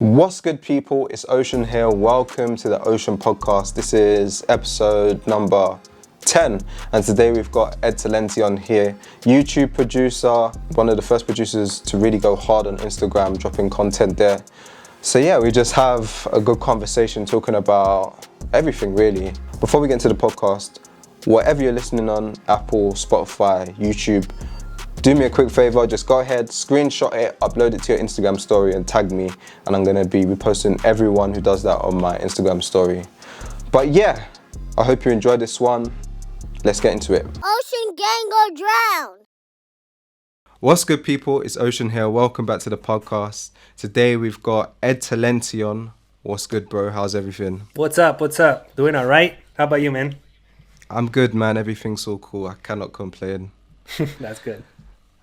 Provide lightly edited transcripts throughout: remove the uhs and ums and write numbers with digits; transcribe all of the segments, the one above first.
What's good, people? It's Ocean here. Welcome to the Ocean Podcast. This is episode number 10, and today we've got Ed Talenti on here, YouTube producer, one of the first producers to really go hard on Instagram, dropping content there. So yeah, we just have a good conversation talking about everything really. Before we get into the podcast, whatever you're listening on, Apple, Spotify, YouTube, do me a quick favor, just go ahead, screenshot it, upload it to your Instagram story and tag me, and I'm gonna be reposting everyone who does that on my Instagram story. But yeah, I hope you enjoyed this one. Let's get into it. Ocean gang go drown. What's good, people? It's Ocean here. Welcome back to the podcast. Today we've got Ed Talenti on. What's good, bro? How's everything? What's up? Doing all right? How about you, man? I'm good, man. Everything's all cool. I cannot complain. That's good.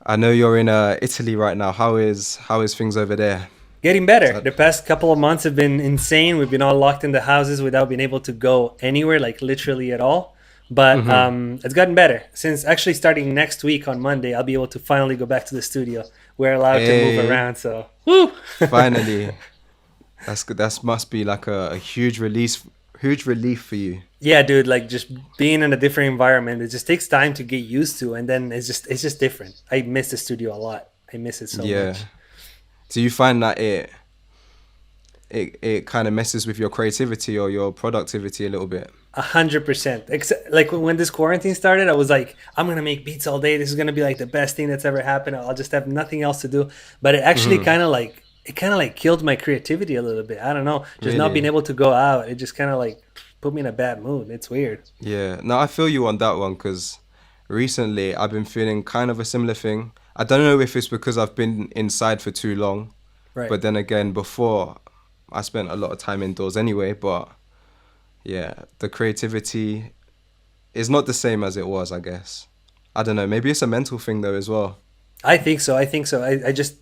I know you're in Italy right now. How is things over there? Getting better. The past couple of months have been insane. We've been all locked in the houses without being able to go anywhere, like literally at all. But it's gotten better. Since actually starting next week on Monday, I'll be able to finally go back to the studio. We're allowed to move around, so woo! Finally. That's good. That must be like a huge relief for you. Yeah, dude, like just being in a different environment, it just takes time to get used to, and then it's just different. I miss the studio a lot. I miss it so much. Do you find that it kind of messes with your creativity or your productivity a little bit? 100%. Except like when this quarantine started, I was like, I'm gonna make beats all day. This is gonna be like the best thing that's ever happened. I'll just have nothing else to do. But it actually kind of like killed my creativity a little bit. I don't know, just Really? not being able to go out. It just kind of like put me in a bad mood. It's weird. Yeah. No, I feel you on that one because recently I've been feeling kind of a similar thing. I don't know if it's because I've been inside for too long, Right. but then again, before I spent a lot of time indoors anyway. But yeah, the creativity is not the same as it was, I guess. I don't know. Maybe it's a mental thing though as well. I think so. I just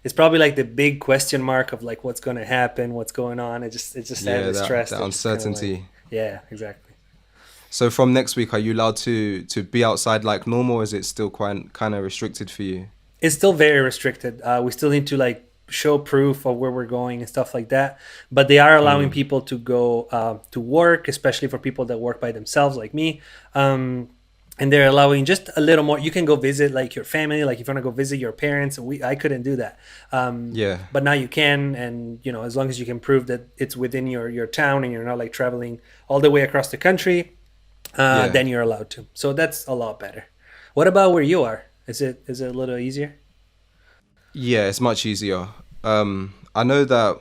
it's probably like the big question mark of like what's going to happen, what's going on. It just added the stress. That It just kinda, uncertainty. like, yeah, exactly. So from next week, are you allowed to be outside like normal, or is it still quite kind of restricted for you? It's still very restricted. We still need to like show proof of where we're going and stuff like that. But they are allowing people to go to work, especially for people that work by themselves like me. And they're allowing just a little more. You can go visit like your family, like if you want to go visit your parents. I couldn't do that. Yeah. But now you can, and you know, as long as you can prove that it's within your town and you're not like traveling all the way across the country, then you're allowed to. So that's a lot better. What about where you are? Is it a little easier? Yeah, it's much easier. I know that,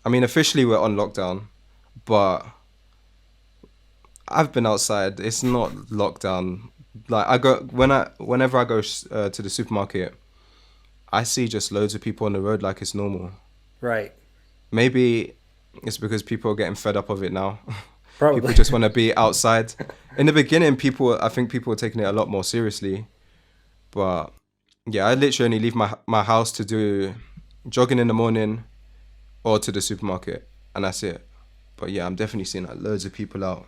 I mean, officially we're on lockdown, but I've been outside. It's not lockdown. Like whenever I go to the supermarket, I see just loads of people on the road like it's normal. Right. Maybe it's because people are getting fed up of it now. Probably. People just want to be outside. In the beginning, I think people were taking it a lot more seriously. But yeah, I literally only leave my house to do jogging in the morning or to the supermarket, and that's it. But yeah, I'm definitely seeing like loads of people out.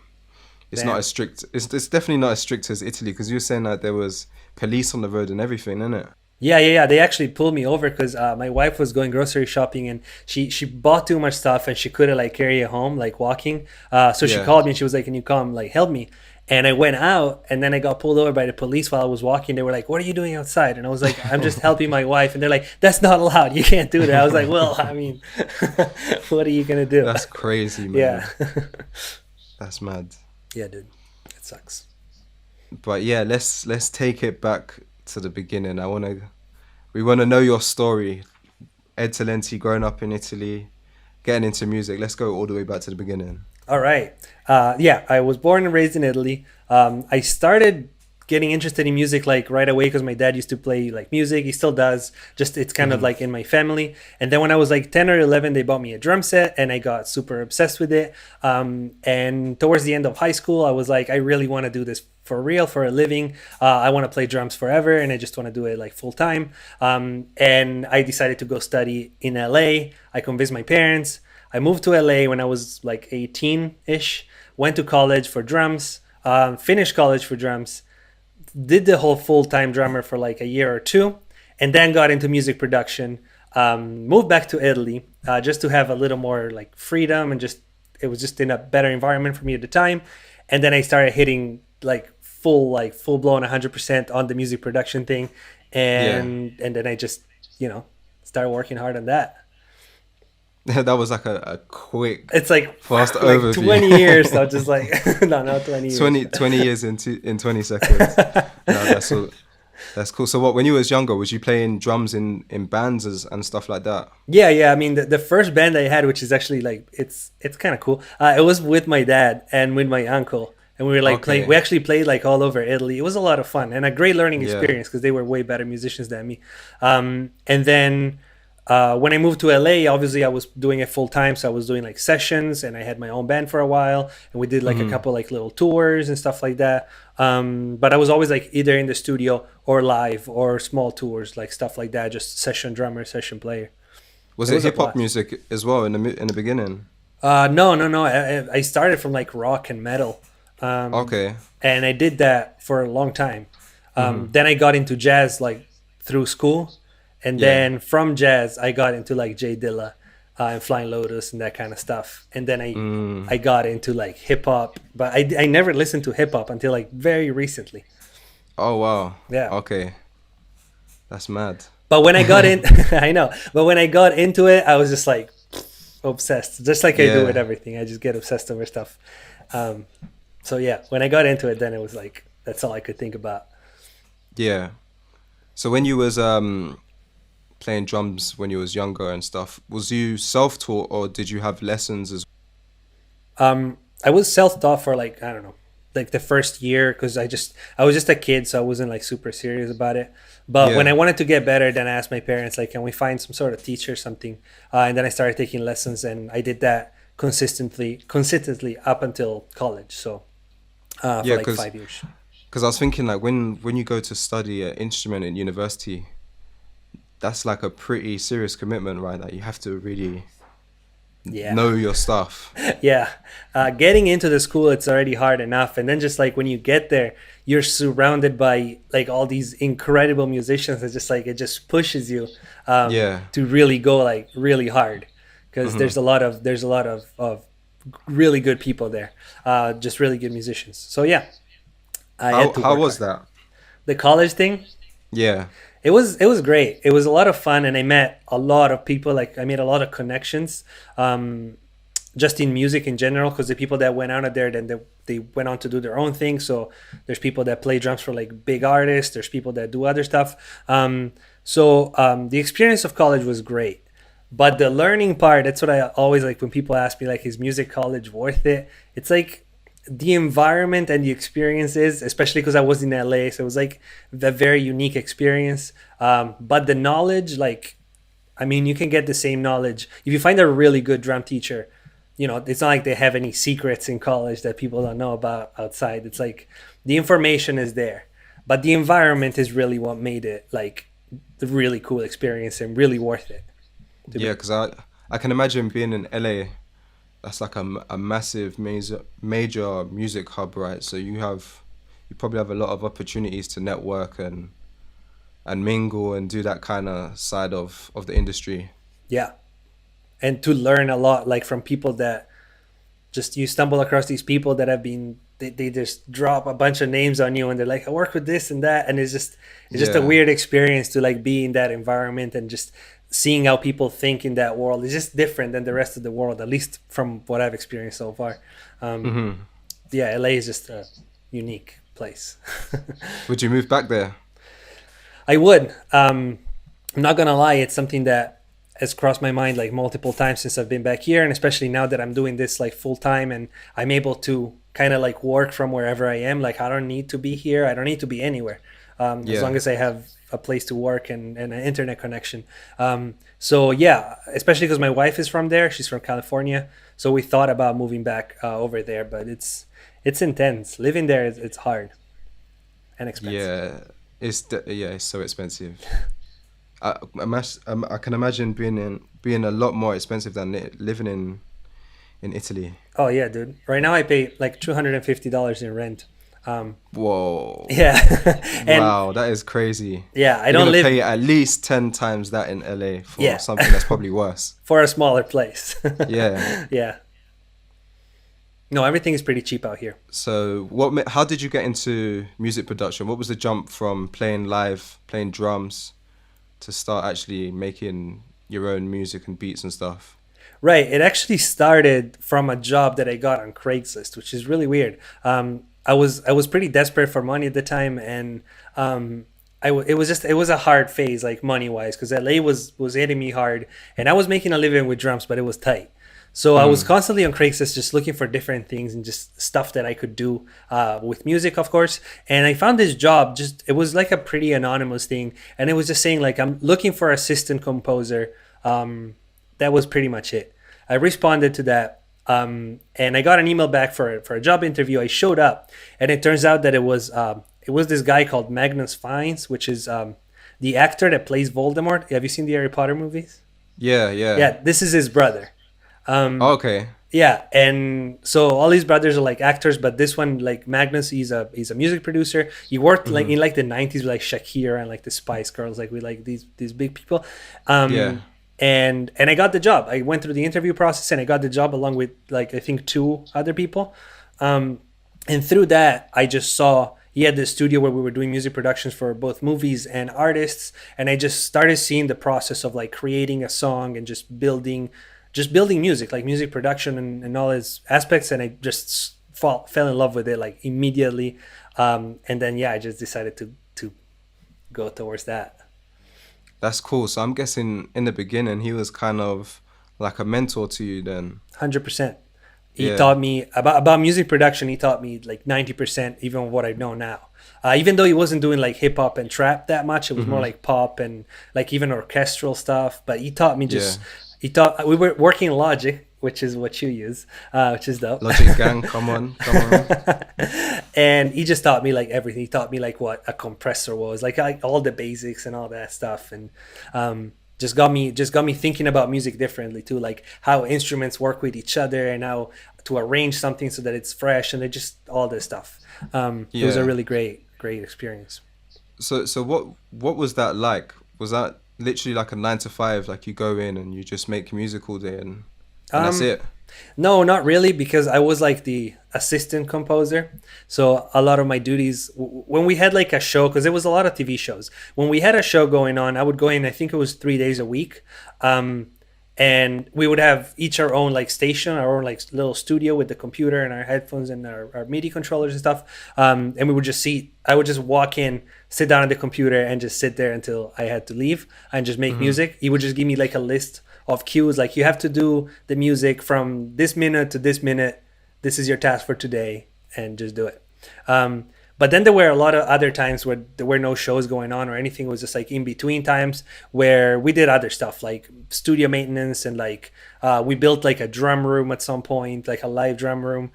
It's not as strict. It's definitely not as strict as Italy, because you were saying that there was police on the road and everything, isn't it? Yeah. They actually pulled me over because my wife was going grocery shopping and she bought too much stuff and she couldn't like carry it home, like walking. So she called me and she was like, "Can you come like help me?" And I went out and then I got pulled over by the police while I was walking. They were like, "What are you doing outside?" And I was like, "I'm just helping my wife." And they're like, "That's not allowed. You can't do that." I was like, "Well, I mean, what are you going to do?" That's crazy, man. Yeah. That's mad. Yeah, dude. It sucks. But yeah, let's take it back to the beginning. We wanna know your story. Ed Talenti, growing up in Italy, getting into music. Let's go all the way back to the beginning. All right. Yeah, I was born and raised in Italy. I started getting interested in music like right away because my dad used to play like music. He still does. Just it's kind of like in my family. And then when I was like 10 or 11, they bought me a drum set and I got super obsessed with it. And towards the end of high school, I was like, I really want to do this for real, for a living. I want to play drums forever and I just want to do it like full time. And I decided to go study in LA. I convinced my parents. I moved to LA when I was like 18-ish, went to college for drums, finished college for drums, did the whole full-time drummer for like a year or two, and then got into music production. moved back to Italy just to have a little more like freedom, and just it was just in a better environment for me at the time. And then I started hitting like full blown 100% on the music production thing, Yeah. and then I just started working hard on that. That was like a quick, It's like fast like overview. 20 years. So just like no, not 20 years. 20 years in 20 seconds. No, that's cool. So what, when you was younger, was you playing drums in bands and stuff like that? Yeah. I mean, the first band I had, which is actually like it's kind of cool. It was with my dad and with my uncle, and we were like playing. Okay. We actually played like all over Italy. It was a lot of fun and a great learning Yeah. experience because they were way better musicians than me. And then when I moved to LA, obviously I was doing it full time, so I was doing like sessions, and I had my own band for a while, and we did like a couple like little tours and stuff like that. But I was always like either in the studio or live or small tours, like stuff like that, just session drummer, session player. Was It it was a hip hop blast. music as well in the beginning? No. I started from like rock and metal, Okay. and I did that for a long time. Then I got into jazz like through school, and Yeah. then from jazz I got into like Jay Dilla and Flying Lotus and that kind of stuff. And then I got into like hip hop, but I never listened to hip hop until like very recently. Oh wow. Yeah. Okay. That's mad. But when I got in, I know. But when I got into it, I was just like obsessed, just like I do Yeah. with everything. I just get obsessed over stuff. Um, so yeah, when I got into it, then it was like that's all I could think about. Yeah. So when you was playing drums when you was younger and stuff, was you self-taught or did you have lessons as I was self-taught for like I don't know, like the first year because I was just a kid, so I wasn't like super serious about it. But when Yeah. I wanted to get better, then I asked my parents like, can we find some sort of teacher or something? And then I started taking lessons, and I did that consistently up until college. So for Yeah, like because 5 years. I was thinking like when you go to study an instrument in university, that's like a pretty serious commitment, right? That you have to really Yeah. know your stuff. Yeah, getting into the school, it's already hard enough, and then just like when you get there, you're surrounded by like all these incredible musicians. It's just like it just pushes you Yeah. to really go like really hard because there's a lot of really good people there, just really good musicians. So yeah, I had to How work was hard. that? The college thing, Yeah. it was great. It was a lot of fun, and I met a lot of people. Like I made a lot of connections, just in music in general. Because the people that went out of there, then they went on to do their own thing. So there's people that play drums for like big artists. There's people that do other stuff. The experience of college was great, but the learning part, that's what I always like when people ask me like, is music college worth it? It's like the environment and the experiences, especially because I was in LA, so it was like a very unique experience. But the knowledge, like, I mean, you can get the same knowledge if you find a really good drum teacher. It's not like they have any secrets in college that people don't know about outside. It's like the information is there, but the environment is really what made it like the really cool experience and really worth it. To Yeah, me. because I can imagine being in LA. That's like a massive major music hub, right? So you probably have a lot of opportunities to network and mingle and do that kind of side of the industry. Yeah, and to learn a lot, like from people that just you stumble across these people that have been they just drop a bunch of names on you, and they're like, I work with this and that, and it's just a Yeah. weird experience to like be in that environment and just seeing how people think in that world. It's just different than the rest of the world, at least from what I've experienced so far. Yeah, LA is just a unique place. Would you move back there? I would. I'm not gonna lie, it's something that has crossed my mind like multiple times since I've been back here, and especially now that I'm doing this like full time and I'm able to kind of like work from wherever I am. Like I don't need to be here. I don't need to be anywhere. As Yeah. long as I have a place to work and an internet connection. So yeah, especially because my wife is from there. She's from California, so we thought about moving back over there, but it's intense. Living there is it's hard and expensive. Yeah, it's so expensive. I can imagine being a lot more expensive than living in Italy. Oh yeah, dude. Right now I pay like $250 in rent Whoa. Yeah. And Wow, that is crazy. yeah, I You're don't gonna live pay at least 10 times that in LA for Yeah. something that's probably worse. for a smaller place. Yeah. Yeah. No, everything is pretty cheap out here. So, how did you get into music production? What was the jump from playing live, playing drums, to start actually making your own music and beats and stuff? Right. It actually started from a job that I got on Craigslist, which is really weird. I was pretty desperate for money at the time, and it was a hard phase, like money wise, because LA was hitting me hard, and I was making a living with drums, but it was tight. So I was constantly on Craigslist just looking for different things and just stuff that I could do with music, of course. And I found this job. Just it was like a pretty anonymous thing, and it was just saying like I'm looking for assistant composer. That was pretty much it. I responded to that, and I got an email back for a job interview. I showed up, and it turns out that it was this guy called Magnus Fiennes, which is the actor that plays Voldemort. Have you seen the Harry Potter movies? Yeah, yeah. Yeah, this is his brother. Okay. Yeah, and so all these brothers are like actors, but this one, like Magnus, he's a music producer. He worked like in like the '90s with like Shakira and like the Spice Girls, like with like these big people. Yeah. And I got the job. I went through the interview process and I got the job along with like I think two other people. And through that, I just saw he had this studio where we were doing music productions for both movies and artists, and I just started seeing the process of like creating a song and just building music, like music production and all its aspects, and I just fell in love with it like immediately. And then yeah, I just decided to go towards that. That's cool. So I'm guessing in the beginning he was kind of like a mentor to you then. 100%. He Yeah. taught me about music production. He taught me like 90% even of what I know now. Even though he wasn't doing like hip hop and trap that much, it was more like pop and like even orchestral stuff. But he taught me we were working Logic, which is what you use, which is dope. Logic Gang, come on. And he just taught me like everything. He taught me like what a compressor was, like all the basics and all that stuff, and just got me thinking about music differently too, like how instruments work with each other and how to arrange something so that it's fresh and just all this stuff. It was a really great experience. So what was that like? Was that literally like a 9 to 5, like you go in and you just make music all day and that's it? No, not really, because I was like the assistant composer. So a lot of my duties, when we had like a show, because there was a lot of TV shows. When we had a show going on, I would go in, I think it was 3 days a week. And we would have each our own like station, our own like little studio with the computer and our headphones and our MIDI controllers and stuff. And we would just I would just walk in, sit down at the computer and just sit there until I had to leave and just make music. He would just give me like a list of cues, like you have to do the music from this minute to this minute. This is your task for today, and just do it. But then there were a lot of other times where there were no shows going on or anything. It was just like in between times where we did other stuff like studio maintenance and like we built like a drum room at some point, like a live drum room.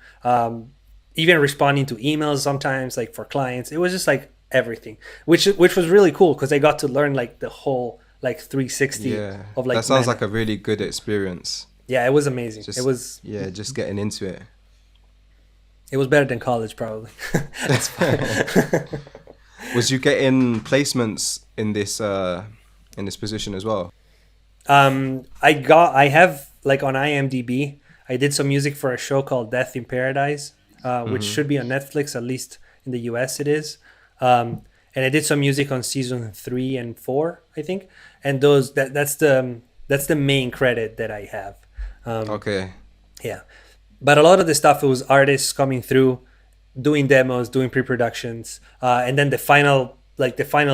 Even responding to emails sometimes, like for clients. It was just like everything, which was really cool because I got to learn like the whole like 360 of like that sounds like a really good experience. Yeah, it was amazing. Just getting into it. It was better than college, probably. That's fine. Was you getting placements in this position as well? I have like on IMDb, I did some music for a show called Death in Paradise, which should be on Netflix, at least in the US it is. And I did some music on season 3 and 4, I think. And that's the main credit that I have. Okay. Yeah. But a lot of the stuff, it was artists coming through, doing demos, doing pre-productions, and then the final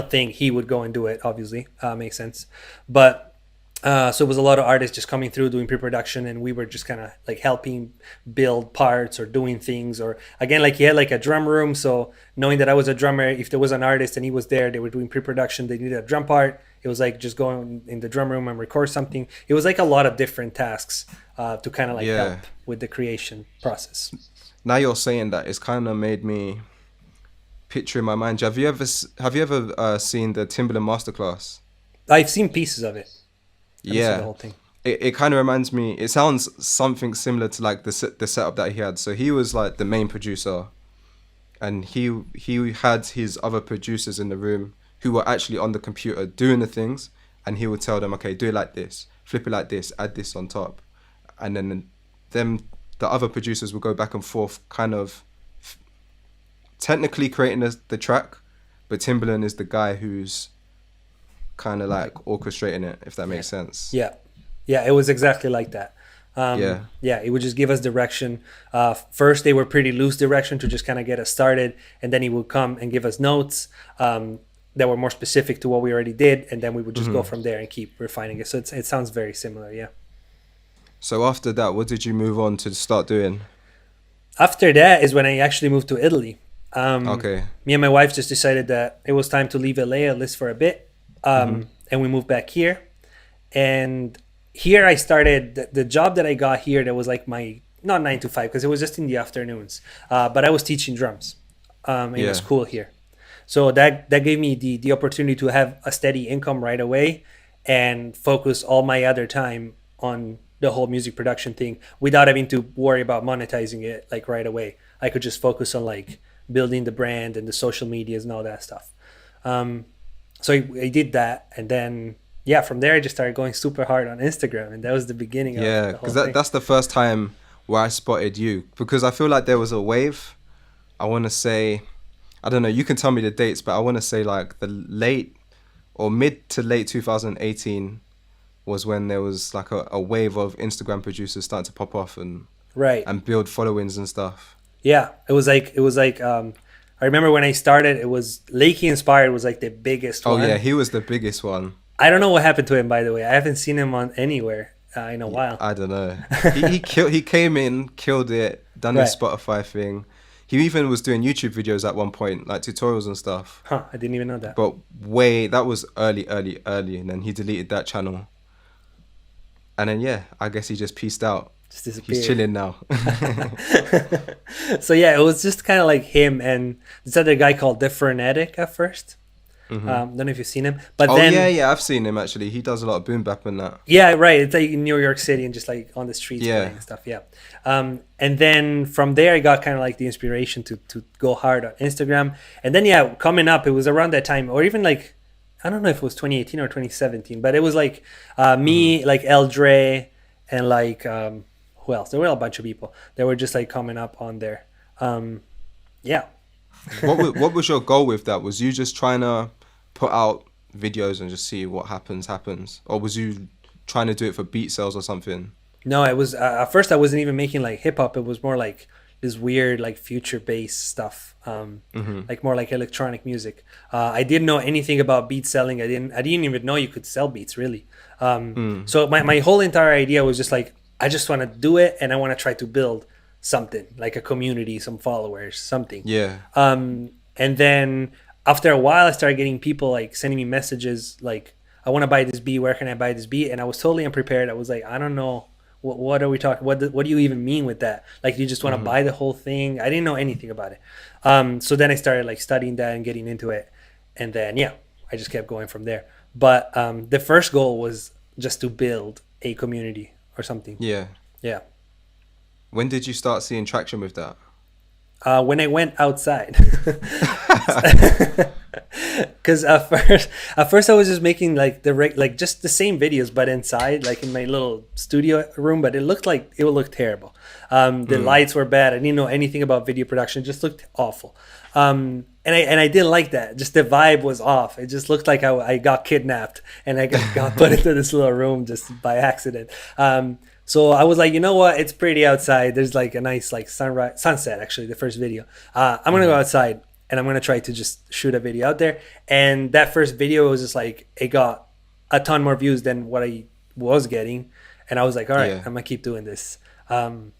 thing, he would go and do it, obviously. Makes sense. But so it was a lot of artists just coming through, doing pre-production, and we were just kind of like helping build parts or doing things. Or again, like he had like a drum room, so knowing that I was a drummer, if there was an artist and he was there, they were doing pre-production, they needed a drum part. It was like just going in the drum room and record something. It was like a lot of different tasks to kind of like help with the creation process. Now you're saying that, it's kind of made me picture in my mind. Have you ever seen the Timbaland Masterclass? I've seen pieces of it. Yeah, the whole thing. It kind of reminds me. It sounds something similar to like the setup that he had. So he was like the main producer, and he had his other producers in the room who were actually on the computer doing the things, and he would tell them, okay, do it like this, flip it like this, add this on top, and then the other producers would go back and forth, kind of technically creating the track, but Timbaland is the guy who's kind of like orchestrating it, if that makes sense. Yeah, it was exactly like that. It would just give us direction. First, they were pretty loose direction to just kind of get us started, and then he would come and give us notes that were more specific to what we already did, and then we would just go from there and keep refining it. So it sounds very similar, yeah. So after that, what did you move on to start doing? After that is when I actually moved to Italy. Okay. Me and my wife just decided that it was time to leave LA at least for a bit, and we moved back here. And here I started the job that I got here. That was like my not 9 to 5 because it was just in the afternoons, but I was teaching drums in a school here. So that gave me the opportunity to have a steady income right away and focus all my other time on the whole music production thing without having to worry about monetizing it like right away. I could just focus on like building the brand and the social medias and all that stuff. So I did that, and then from there I just started going super hard on Instagram, and that was the beginning of the whole because thing. that's the first time where I spotted you, because I feel like there was a wave. I want to say, I don't know, you can tell me the dates, but I want to say like the late or mid to late 2018 was when there was like a wave of Instagram producers starting to pop off and build followings and stuff. Yeah, it was like I remember when I started, it was Lakey Inspired was like the biggest one. Oh yeah, he was the biggest one. I don't know what happened to him, by the way. I haven't seen him on anywhere in a while. I don't know. He came in, killed it, done his Spotify thing. He even was doing YouTube videos at one point, like tutorials and stuff. Huh, I didn't even know that. But that was early, and then he deleted that channel. And then I guess he just peaced out. Just disappeared. He's chilling now. So it was just kind of like him and this other guy called The Frenetic at first. Don't know if you've seen him, but I've seen him actually. He does a lot of boom bap and that. Yeah, right. It's like in New York City and just like on the streets playing and stuff. Yeah. And then from there, I got kind of like the inspiration to go hard on Instagram. And then coming up, it was around that time, or even like I don't know if it was 2018 or 2017, but it was like me, like El Dre, and like who else? There were a bunch of people that were just like coming up on there. What was your goal with that? Was you just trying to put out videos and just see what happens, or was you trying to do it for beat sales or something? No, it was at first I wasn't even making like hip hop. It was more like this weird like future based stuff, like more like electronic music. I didn't know anything about beat selling. I didn't even know you could sell beats really. So my whole entire idea was just like I just want to do it, and I want to try to build something like a community, some followers, something. Yeah. And then after a while, I started getting people like sending me messages like, I want to buy this beat. Where can I buy this beat? And I was totally unprepared. I was like, I don't know. What are we talking? What do you even mean with that? Like, you just want to buy the whole thing? I didn't know anything about it. So then I started like studying that and getting into it. And then, I just kept going from there. But the first goal was just to build a community or something. Yeah. Yeah. When did you start seeing traction with that? When I went outside. Because at first I was just making like just the same videos, but inside, like in my little studio room. But it looked like it would look terrible. The lights were bad. I didn't know anything about video production. It just looked awful. And I didn't like that. Just the vibe was off. It just looked like I got kidnapped and I got put into this little room just by accident. So I was like, you know what? It's pretty outside. There's like a nice like sunset, actually, the first video. I'm going to go outside and I'm going to try to just shoot a video out there. And that first video was just like, it got a ton more views than what I was getting. And I was like, all right, I'm going to keep doing this. And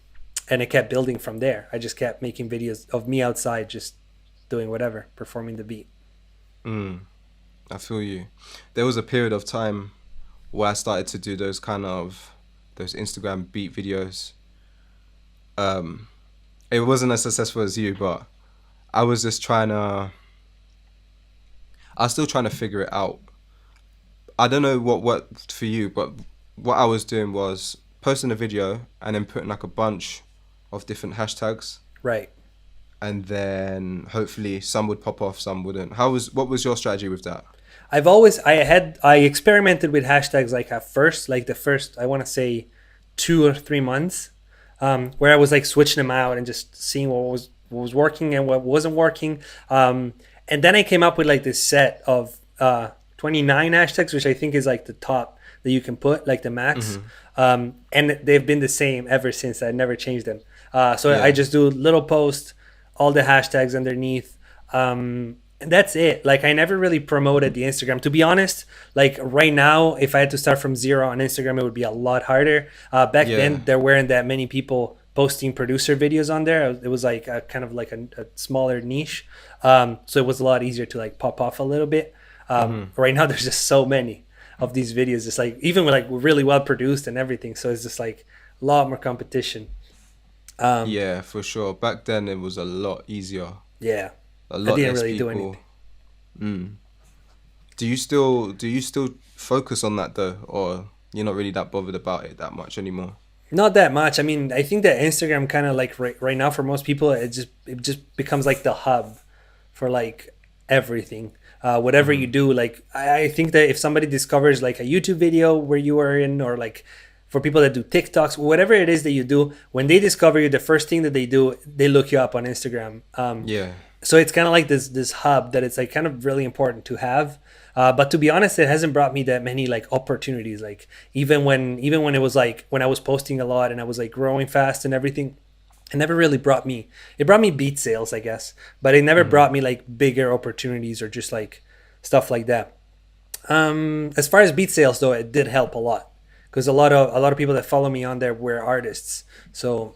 it kept building from there. I just kept making videos of me outside, just doing whatever, performing the beat. I feel you. There was a period of time where I started to do those Instagram beat videos. It wasn't as successful as you, but I was just I was still trying to figure it out. I don't know what worked for you, but what I was doing was posting a video and then putting like a bunch of different hashtags. Right. and then hopefully some would pop off, some wouldn't. What was your strategy with that? I experimented with hashtags like at first, like the first, I want to say 2 or 3 months, where I was like switching them out and just seeing what was working and what wasn't working. And then I came up with like this set of 29 hashtags, which I think is like the top that you can put, like the max. And they've been the same ever since. I never changed them. So I just do little posts, all the hashtags underneath. And that's it. Like I never really promoted the Instagram. To be honest, like right now, if I had to start from zero on Instagram, it would be a lot harder. Back then, there weren't that many people posting producer videos on there. It was like a kind of like a smaller niche. So it was a lot easier to like pop off a little bit. Right now, there's just so many of these videos. It's like even with like really well produced and everything. So it's just like a lot more competition. Yeah, for sure. Back then, it was a lot easier. Yeah. A lot I didn't less really do people. anything. Do you still focus on that though, or you're not really that bothered about it that much anymore? Not that much. I mean, I think that Instagram kind of like right now for most people, it just becomes like the hub for like everything. Whatever you do, like I think that if somebody discovers like a YouTube video where you are in, or like for people that do TikToks, whatever it is that you do, when they discover you, the first thing that they do, they look you up on Instagram. So it's kind of like this hub that it's like kind of really important to have. But to be honest, it hasn't brought me that many like opportunities. Like even when it was like when I was posting a lot and I was like growing fast and everything, it never really brought me. It brought me beat sales, I guess, but it never brought me like bigger opportunities or just like stuff like that. As far as beat sales though, it did help a lot because a lot of people that follow me on there were artists, so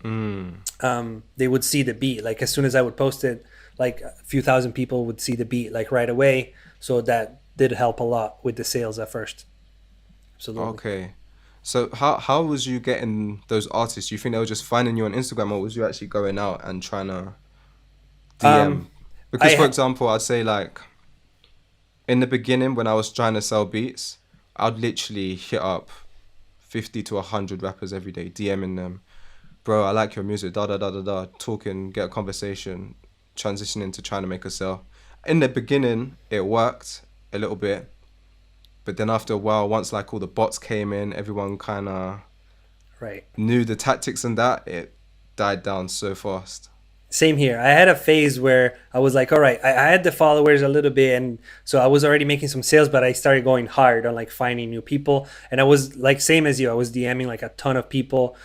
they would see the beat like as soon as I would post it. Like a few thousand people would see the beat like right away. So that did help a lot with the sales at first. Absolutely. Okay. So how was you getting those artists? You think they were just finding you on Instagram, or was you actually going out and trying to DM? Because for example, I'd say like in the beginning when I was trying to sell beats, I'd literally hit up 50 to 100 rappers every day, DMing them, bro, I like your music, da da da da da, talking, get a conversation, transitioning to trying to make a sale. In the beginning, it worked a little bit, but then after a while, once like all the bots came in, everyone kind of knew the tactics and that, it died down so fast. Same here. I had a phase where I was like, all right, I had the followers a little bit, and so I was already making some sales, but I started going hard on like finding new people. And I was like, same as you, I was DMing like a ton of people,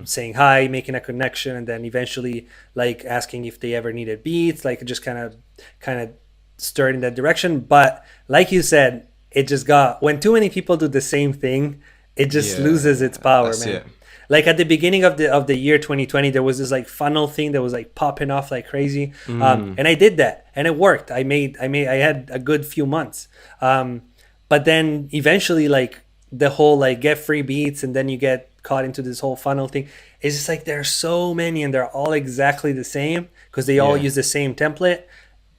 saying hi, making a connection, and then eventually like asking if they ever needed beats, like just kind of stirred in that direction. But like you said, it just when too many people do the same thing, it just loses its power, man. It. Like at the beginning of the year 2020, there was this like funnel thing that was like popping off like crazy, and I did that, and it worked. I had a good few months, but then eventually like the whole like get free beats, and then you get caught into this whole funnel thing. It's just like there are so many, and they're all exactly the same because they all use the same template,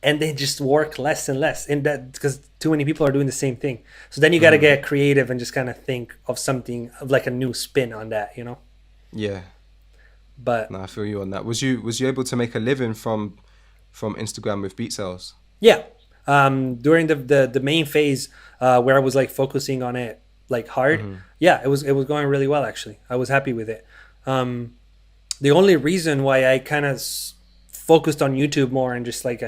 and they just work less and less. And that because too many people are doing the same thing. So then you got to get creative and just kind of think of something of like a new spin on that, you know? Yeah. But no, I feel you on that. Was you able to make a living from Instagram with beat sales? Yeah. During the main phase where I was like focusing on it like hard, it was going really well actually. I was happy with it. The only reason why I kind of focused on YouTube more and just like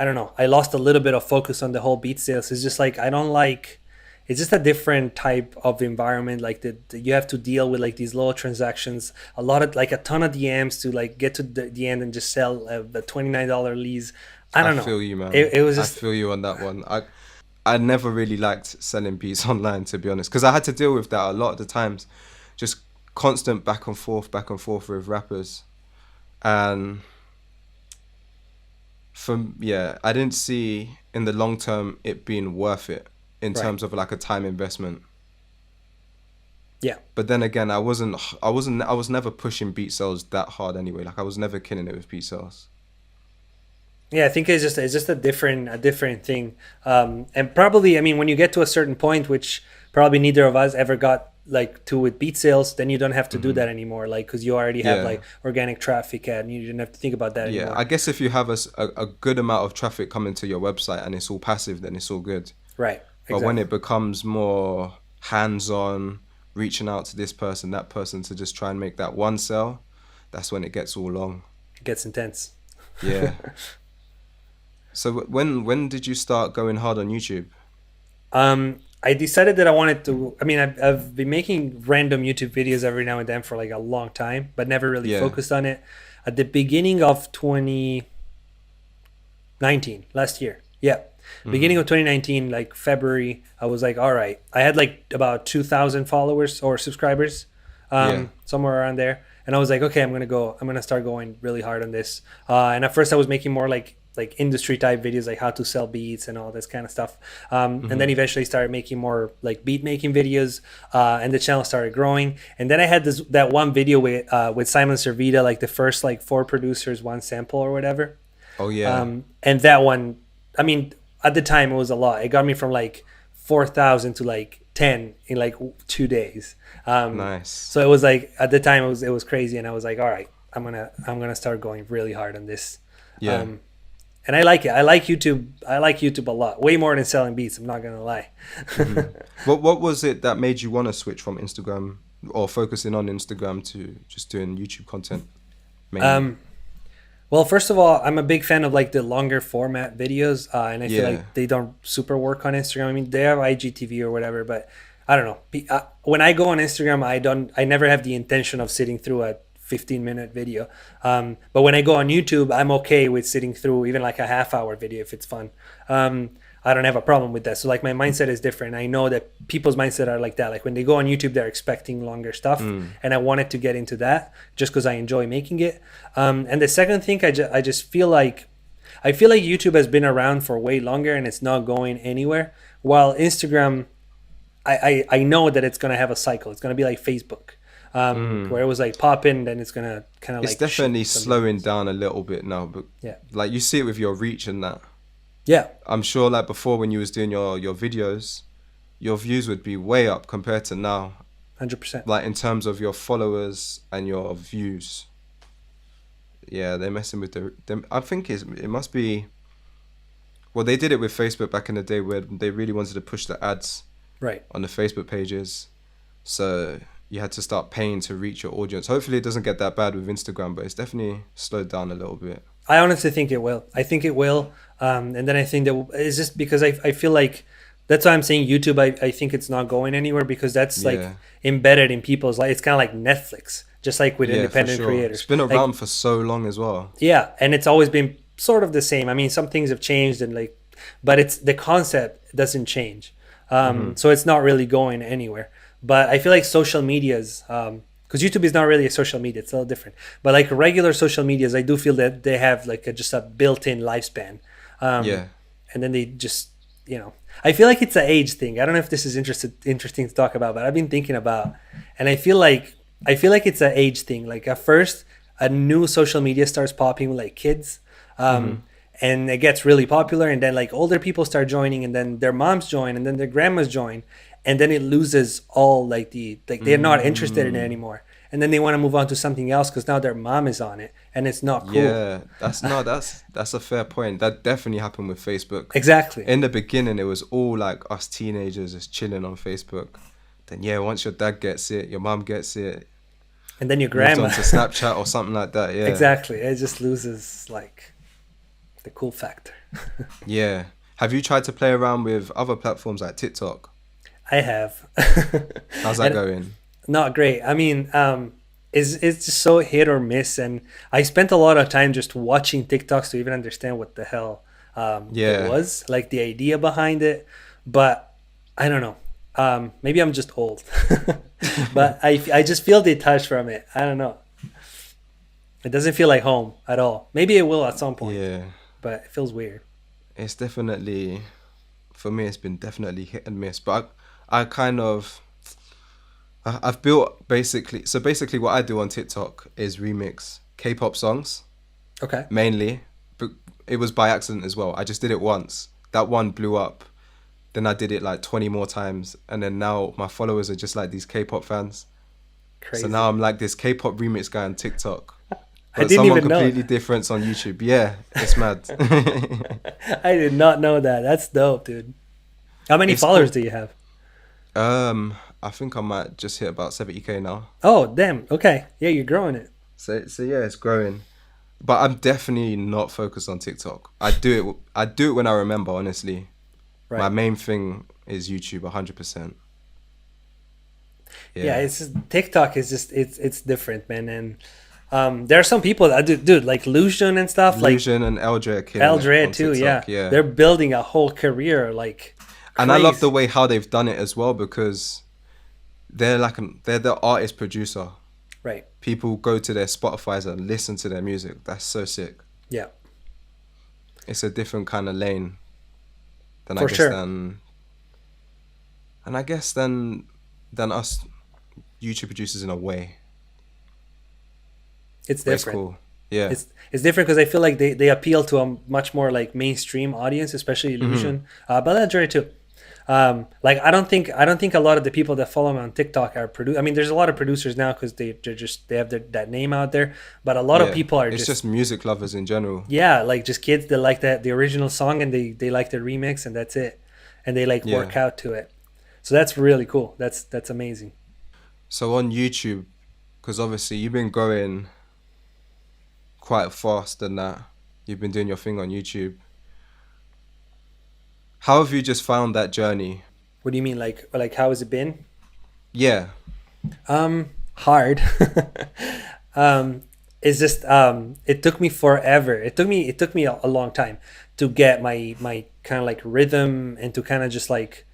I don't know, I lost a little bit of focus on the whole beat sales. It's just like I don't like. It's just a different type of environment. Like you have to deal with like these low transactions, a ton of DMs to like get to the end and just sell the $29 leads. I don't know. I feel you, man. It was just. I feel you on that one. I never really liked selling beats online, to be honest, because I had to deal with that a lot of the times, just constant back and forth with rappers, and I didn't see in the long term it being worth it in terms of like a time investment. Yeah. But then again, I was never pushing beat sales that hard anyway. Like I was never killing it with beat sales. Yeah, I think it's just a different thing. And probably, I mean, when you get to a certain point, which probably neither of us ever got like to with beat sales, then you don't have to do that anymore. Like, because you already have Yeah. like organic traffic and you didn't have to think about that Yeah, anymore. I guess if you have a good amount of traffic coming to your website and it's all passive, then it's all good. Right. But when Exactly. it becomes more hands-on, reaching out to this person, that person to just try and make that one sale, that's when it gets all long. It gets intense. Yeah. So when did you start going hard on YouTube? I decided that I wanted to. I mean, I've been making random YouTube videos every now and then for like a long time, but never really Yeah. focused on it. At the beginning of 2019, last year, yeah, beginning of 2019, like February, I was like, all right. I had like about 2,000 followers or subscribers, Yeah. somewhere around there, and I was like, okay, I'm gonna start going really hard on this. And at first, I was making more like industry type videos, like how to sell beats and all this kind of stuff. And then eventually started making more like beat making videos, and the channel started growing. And then I had that one video with Simon Servita, like the first like 4 producers, 1 sample or whatever. Oh yeah. And that one, I mean, at the time it was a lot. It got me from like 4,000 to like 10 in like 2 days. Nice. So it was like at the time it was crazy, and I was like, all right, I'm gonna start going really hard on this. Yeah. And I like it. I like YouTube. I like YouTube a lot, way more than selling beats. I'm not gonna lie. What was it that made you want to switch from Instagram or focusing on Instagram to just doing YouTube content mainly? Well, first of all, I'm a big fan of like the longer format videos, and I feel Yeah. like they don't super work on Instagram. I mean, they have IGTV or whatever, but I don't know. When I go on Instagram, I never have the intention of sitting through a 15-minute video. But when I go on YouTube, I'm okay with sitting through even like a half-hour video if it's fun. I don't have a problem with that. So like my mindset is different. I know that people's mindset are like that. Like when they go on YouTube, they're expecting longer stuff, and I wanted to get into that just because I enjoy making it. And the second thing, I just feel like YouTube has been around for way longer and it's not going anywhere. While Instagram, I know that it's gonna have a cycle. It's gonna be like Facebook. Where it was like pop in, then it's gonna kind of It's like definitely shift slowing down a little bit now, but Yeah. like you see it with your reach and that. Yeah, I'm sure like before when you was doing your videos, your views would be way up compared to now. 100%. Like in terms of your followers and your views. Yeah, they're messing with them. I think it must be. Well, they did it with Facebook back in the day where they really wanted to push the ads Right. on the Facebook pages, so you had to start paying to reach your audience. Hopefully, it doesn't get that bad with Instagram, but it's definitely slowed down a little bit. I honestly think it will. I think it will. And then I think that it's just because I feel like that's why I'm saying YouTube. I think it's not going anywhere because that's like Yeah. embedded in people's life. It's kind of like Netflix, just like with Yeah, for independent sure. creators. It's been Like, around for so long as well. yeah, and it's always been sort of the same. I mean, some things have changed and like, but it's the concept doesn't change. So it's not really going anywhere. But I feel like social medias, because YouTube is not really a social media, it's a little different. But like regular social medias, I do feel that they have like just a built-in lifespan. Yeah. And then they just, I feel like it's an age thing. I don't know if this is interesting to talk about, but I've been thinking about, and I feel like it's an age thing. Like at first, a new social media starts popping with like kids, and it gets really popular, and then like older people start joining, and then their moms join, and then their grandmas join, and then it loses all like they're not interested in it anymore, and then they want to move on to something else because now their mom is on it, and it's not cool. Yeah, that's a fair point. That definitely happened with Facebook. Exactly. In the beginning, it was all like us teenagers just chilling on Facebook. Then yeah, once your dad gets it, your mom gets it, And then your moved grandma. on to Snapchat or something like that. Yeah, Exactly. It just loses like the cool factor. Yeah. Have you tried to play around with other platforms like TikTok? I have. How's that And going? Not great. I mean, it's just so hit or miss, and I spent a lot of time just watching TikToks to even understand what the hell Yeah. it was, like the idea behind it. But I don't know. Maybe I'm just old, but I just feel detached from it. I don't know. It doesn't feel like home at all. Maybe it will at some point, Yeah. but it feels weird. It's definitely, for me, it's been definitely hit and miss. But I've built basically what I do on TikTok is remix K-pop songs Okay. mainly, but it was by accident as well. I just did it once. That one blew up. Then I did it like 20 more times, and then now my followers are just like these K-pop fans. Crazy. So now I'm like this K-pop remix guy on TikTok, I but didn't someone even know completely that. different on YouTube. Yeah, it's mad. I did not know that. That's dope, dude. How many It's followers cool. do you have? I think I might just hit about 70K now. Oh, damn. Okay. Yeah, you're growing it. So yeah, it's growing. But I'm definitely not focused on TikTok. I do it when I remember, honestly. My Right. main thing is YouTube 100%. Yeah, Yeah. it's just, TikTok is just it's different, man. And there are some people that do, dude, like Lucian and stuff, like Lucian and Eldre are killing it Eldred on too. Yeah, TikTok. Yeah. they're building a whole career, like And I love the crazy. way how they've done it as well, because they're the artist producer. Right. People go to their Spotify's and listen to their music. That's so sick. Yeah, It's a different kind of lane than I for guess sure. than and I guess than us YouTube producers in a way. It's But it's different. cool. Yeah. It's different because I feel like they appeal to a much more like mainstream audience, especially Illusion, but Eldred too. Like I don't think a lot of the people that follow me on TikTok are I mean, there's a lot of producers now because they have that name out there, but a lot of Yeah. people are It's just just music lovers in general. yeah, like just kids that like the original song and they like the remix and that's it, and they like Yeah. work out to it. So that's really cool. That's amazing. So on YouTube, because obviously you've been growing quite fast and that. You've been doing your thing on YouTube. How have you just found that journey? What do you mean, like how has it been? Yeah. Hard. um, it's just it took me forever. It took me a long time to get my kind of like rhythm and to kind of just like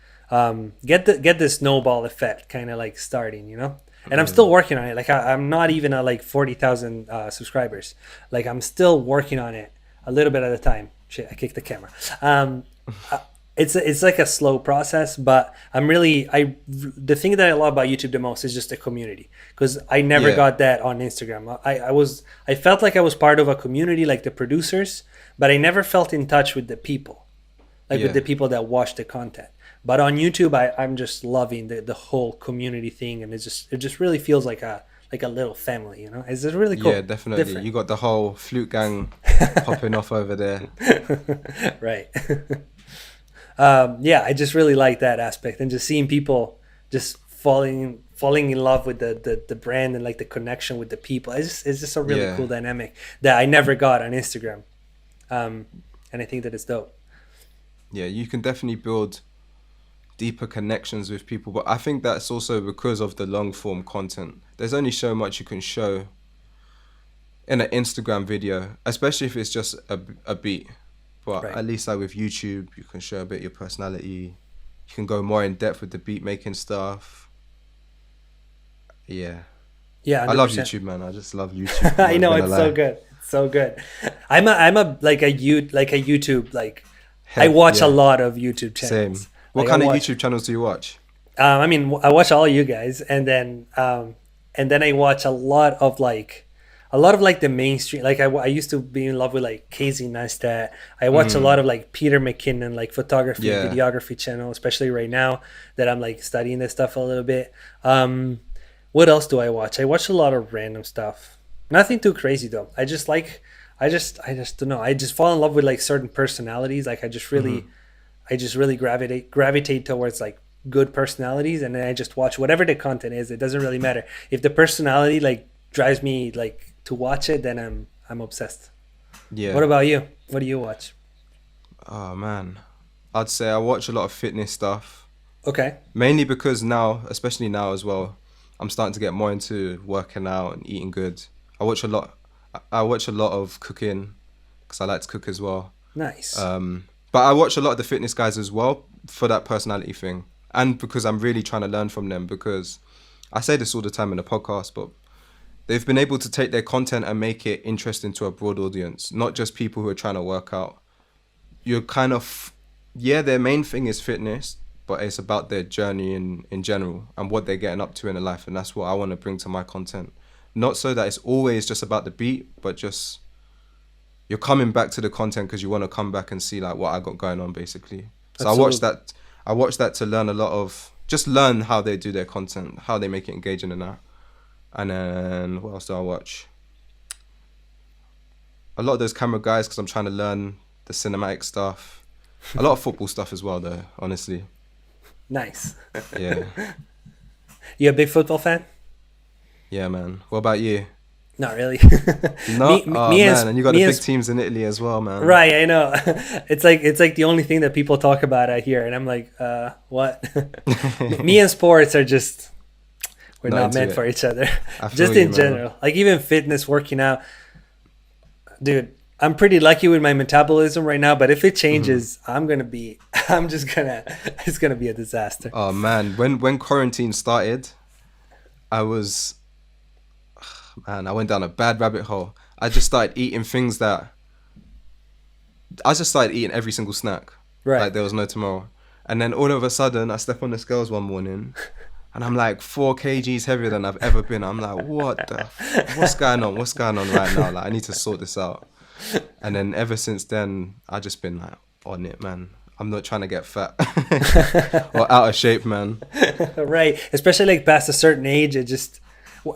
get the snowball effect kind of like starting, you know. And I'm still working on it. Like I'm not even at like 40,000 subscribers. Like I'm still working on it a little bit at a time. Shit, I kicked the camera. Uh, it's like a slow process, but the thing that I love about YouTube the most is just the community, because I never Yeah. got that on Instagram. I felt like I was part of a community, like the producers, but I never felt in touch with the people, like with Yeah. the people that watch the content. But on YouTube, I'm just loving the whole community thing, and it just really feels like a little family, you know. It's just really cool. Yeah, definitely. Different. You got the whole flute gang popping off over there. Right. Yeah, I just really like that aspect, and just seeing people just falling in love with the brand and like the connection with the people. It's just a really Yeah. cool dynamic that I never got on Instagram, and I think that it's dope. Yeah, you can definitely build deeper connections with people, but I think that's also because of the long form content. There's only so much you can show in an Instagram video, especially if it's just a beat. But Right. at least like with YouTube, you can show a bit of your personality. You can go more in depth with the beat making stuff. Yeah. Yeah, I love 100%. YouTube, man. I just love YouTube. I'm I not know, gonna it's lie. so good. It's so good. I'm a YouTube, like I watch a Yeah, lot of YouTube same. channels. What Like, kind I of watch, YouTube channels do you watch? I mean, I watch all you guys, and then I watch a lot of like the mainstream. Like I used to be in love with like Casey Neistat. I watch a lot of like Peter McKinnon, like photography and Yeah. videography channel, especially right now that I'm like studying this stuff a little bit. What else do I watch? I watch a lot of random stuff. Nothing too crazy though. I just don't know. I just fall in love with like certain personalities. Like I just really gravitate towards like good personalities, and then I just watch whatever the content is. It doesn't really matter if the personality like drives me like to watch it. Then I'm obsessed. Yeah. What about you? What do you watch? Oh man. I'd say I watch a lot of fitness stuff. Okay. Mainly because now, especially now as well, I'm starting to get more into working out and eating good. I watch a lot. I watch a lot of cooking because I like to cook as well. Nice. But I watch a lot of the fitness guys as well for that personality thing, and because I'm really trying to learn from them. Because I say this all the time in the podcast, but they've been able to take their content and make it interesting to a broad audience, not just people who are trying to work out. You're kind of, yeah, their main thing is fitness, but it's about their journey in general and what they're getting up to in their life. And that's what I want to bring to my content. Not so that it's always just about the beat, but just you're coming back to the content because you want to come back and see like what I got going on basically. So Absolutely. I watch that to learn a lot of, just learn how they do their content, how they make it engaging and that. And then what else do I watch? A lot of those camera guys, because I'm trying to learn the cinematic stuff. A lot of football stuff as well, though, honestly. Nice. Yeah. You a big football fan? Yeah, man. What about you? Not really. No? Man, and you got the big and teams in Italy as well, man. right, I know. It's like the only thing that people talk about out here, and I'm like, what? Me and sports are just, we're not meant for each other. Just in general, like even fitness, working out, dude. I'm pretty lucky with my metabolism right now, but if it changes, it's gonna be a disaster. Oh man, when quarantine started, I went down a bad rabbit hole. I just started eating every single snack. Right. Like there was no tomorrow. And then all of a sudden, I step on the scales one morning, and I'm like 4 kgs heavier than I've ever been. I'm like, what's going on? What's going on right now? Like I need to sort this out. And then ever since then, I just been like on it, man. I'm not trying to get fat or out of shape, man. Right. Especially like past a certain age, it just.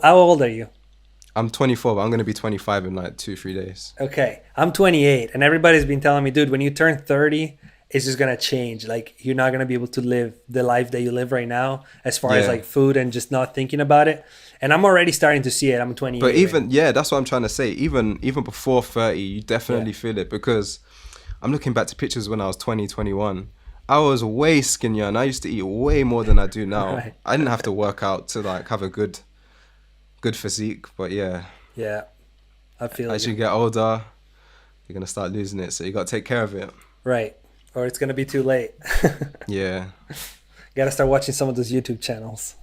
How old are you? I'm 24, but I'm going to be 25 in like 2-3 days. Okay. I'm 28, and everybody's been telling me, dude, when you turn 30, it's just going to change. Like you're not going to be able to live the life that you live right now as far as like food and just not thinking about it. And I'm already starting to see it. I'm 28. But even, that's what I'm trying to say. Even before 30, you definitely feel it, because I'm looking back to pictures when I was 20, 21. I was way skinnier and I used to eat way more than I do now. Right. I didn't have to work out to like have a good physique, but yeah. Yeah, I feel as you get older, you're going to start losing it. So you got to take care of it. Right. Or it's going to be too late. Yeah. Got to start watching some of those YouTube channels.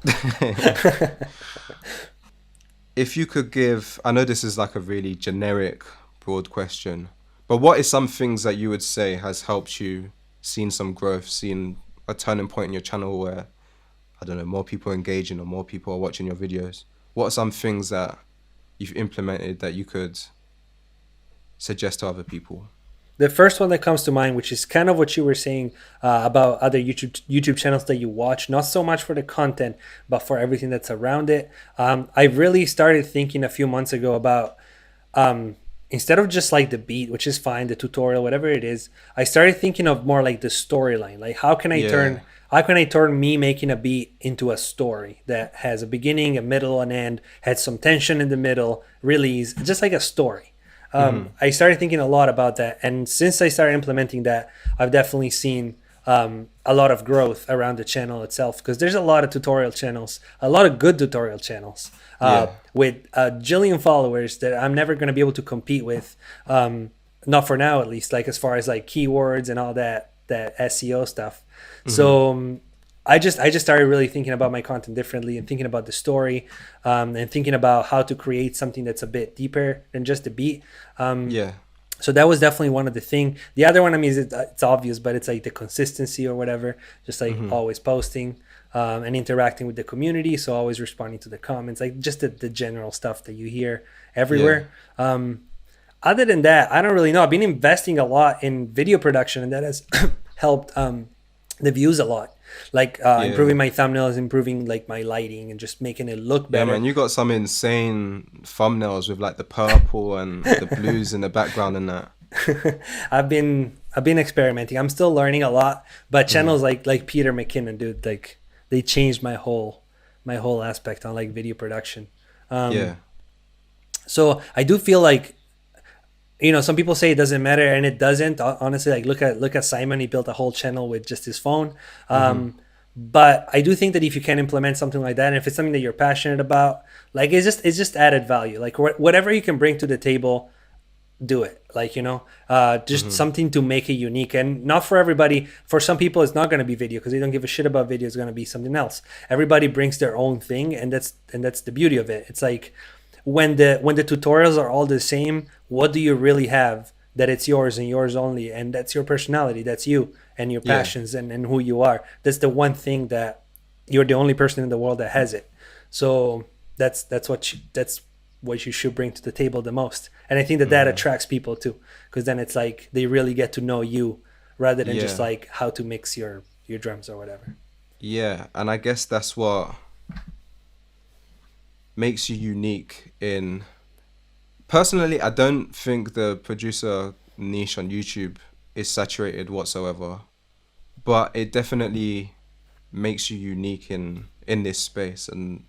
If you could give, I know this is like a really generic, broad question, but what is some things that you would say has helped you seen some growth, seen a turning point in your channel where, I don't know, more people are engaging or more people are watching your videos? What are some things that you've implemented that you could suggest to other people? The first one that comes to mind, which is kind of what you were saying about other YouTube channels that you watch, not so much for the content, but for everything that's around it. I really started thinking a few months ago about, instead of just like the beat, which is fine, the tutorial, whatever it is, I started thinking of more like the storyline. Like how can I turn me making a beat into a story that has a beginning, a middle, an end, had some tension in the middle, release, just like a story. I started thinking a lot about that, and since I started implementing that, I've definitely seen a lot of growth around the channel itself, because there's a lot of tutorial channels, a lot of good tutorial channels with a jillion followers that I'm never going to be able to compete with, not for now at least, like as far as like keywords and all that SEO stuff. So I just started really thinking about my content differently and thinking about the story, and thinking about how to create something that's a bit deeper than just a beat. So that was definitely one of the things. The other one, I mean, it's obvious, but it's like the consistency or whatever, just like always posting and interacting with the community. So always responding to the comments, like just the general stuff that you hear everywhere. Other than that, I don't really know. I've been investing a lot in video production, and that has helped the views a lot. Like improving my thumbnails, improving like my lighting, and just making it look better. Yeah, man, you got some insane thumbnails with like the purple and the blues in the background and that. I've been experimenting. I'm still learning a lot, but channels like Peter McKinnon, dude, like they changed my whole aspect on like video production. So I do feel like, you know, some people say it doesn't matter, and it doesn't. Honestly, like look at Simon. He built a whole channel with just his phone. But I do think that if you can implement something like that, and if it's something that you're passionate about, like it's just added value. Like whatever you can bring to the table, do it. Like, you know, just something to make it unique. And not for everybody. For some people, it's not going to be video because they don't give a shit about video. It's going to be something else. Everybody brings their own thing, and that's the beauty of it. It's like, when the tutorials are all the same, what do you really have that it's yours and yours only, and that's your personality, that's you and your passions and who you are. That's the one thing that you're the only person in the world that has it. So that's what you should bring to the table the most. And I think that attracts people too, because then it's like they really get to know you rather than just like how to mix your your drums or whatever. Yeah, and I guess that's what makes you unique in. Personally, I don't think the producer niche on YouTube is saturated whatsoever, but it definitely makes you unique in this space, and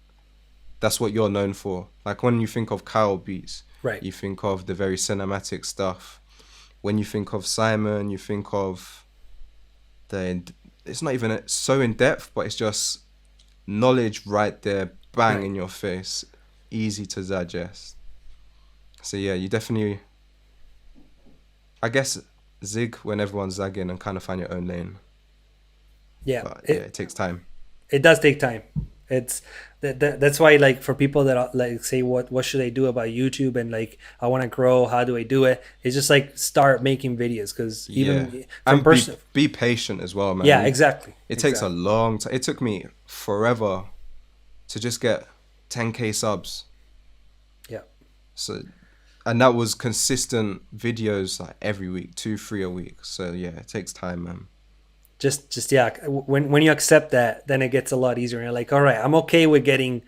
that's what you're known for. Like when you think of Kyle beats, Right. you think of the very cinematic stuff. When you think of Simon, you think of it's not even so in depth, but it's just knowledge right there, bang Right. in your face, easy to digest. So yeah, you definitely, I guess, zig when everyone's zagging and kind of find your own lane. Yeah. But yeah, it takes time. It does take time. It's that's why, like, for people that like say what should I do about YouTube, and like I want to grow, how do I do it? It's just like start making videos, because even Yeah, from and person. be patient as well, man. Yeah, exactly. It takes a long time. It took me forever to just get 10K subs. Yeah. So, and that was consistent videos like every week, 2-3 a week. So yeah, it takes time, man. Just yeah. When you accept that, then it gets a lot easier. You're like, all right, I'm okay with getting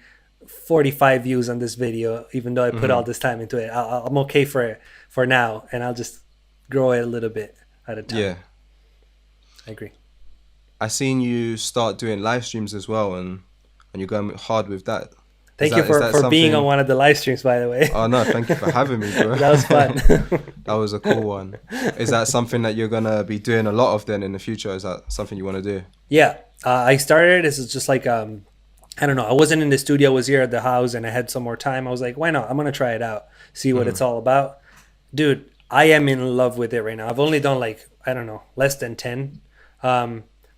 45 views on this video, even though I put all this time into it. I'm okay for now, and I'll just grow it a little bit at a time. Yeah. I agree. I seen you start doing live streams as well, and you're going hard with that. Thank you for being on one of the live streams, by the way. Oh no, thank you for having me, bro. That was fun. That was a cool one. Is that something that you're gonna be doing a lot of then in the future? Is that something you want to do? Yeah, I started. This is just like I don't know. I wasn't in the studio. I was here at the house, and I had some more time. I was like, why not? I'm gonna try it out, see what it's all about, dude. I am in love with it right now. I've only done like, I don't know, less than 10.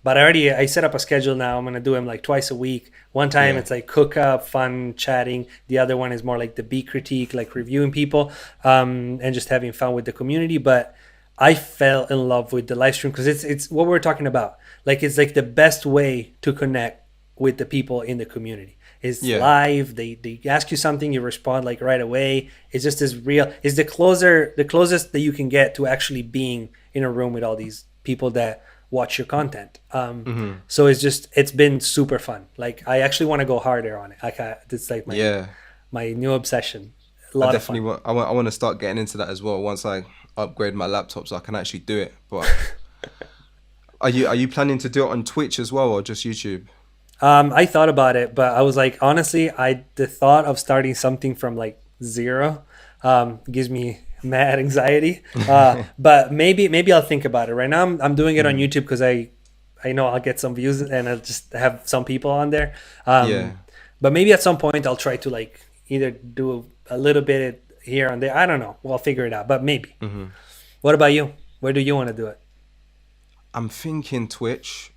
But I set up a schedule now. I'm gonna do them like twice a week. One time it's like cook up, fun, chatting. The other one is more like the beat critique, like reviewing people, and just having fun with the community. But I fell in love with the live stream because it's what we're talking about. Like, it's like the best way to connect with the people in the community. It's live. They ask you something, you respond like right away. It's just as real. It's the closest that you can get to actually being in a room with all these people that watch your content. So it's been super fun. Like, I actually want to go harder on it. Like, it's like my new obsession. A lot of fun. I want to start getting into that as well once I upgrade my laptop so I can actually do it. But are you planning to do it on Twitch as well, or just YouTube? I thought about it, but I was like, honestly, the thought of starting something from like zero gives me mad anxiety. But maybe I'll think about it. Right now, I'm doing it on YouTube because I know I'll get some views and I'll just have some people on there. But maybe at some point I'll try to like either do a little bit here and there. I don't know. We'll figure it out. But maybe. What about you? Where do you want to do it? I'm thinking Twitch.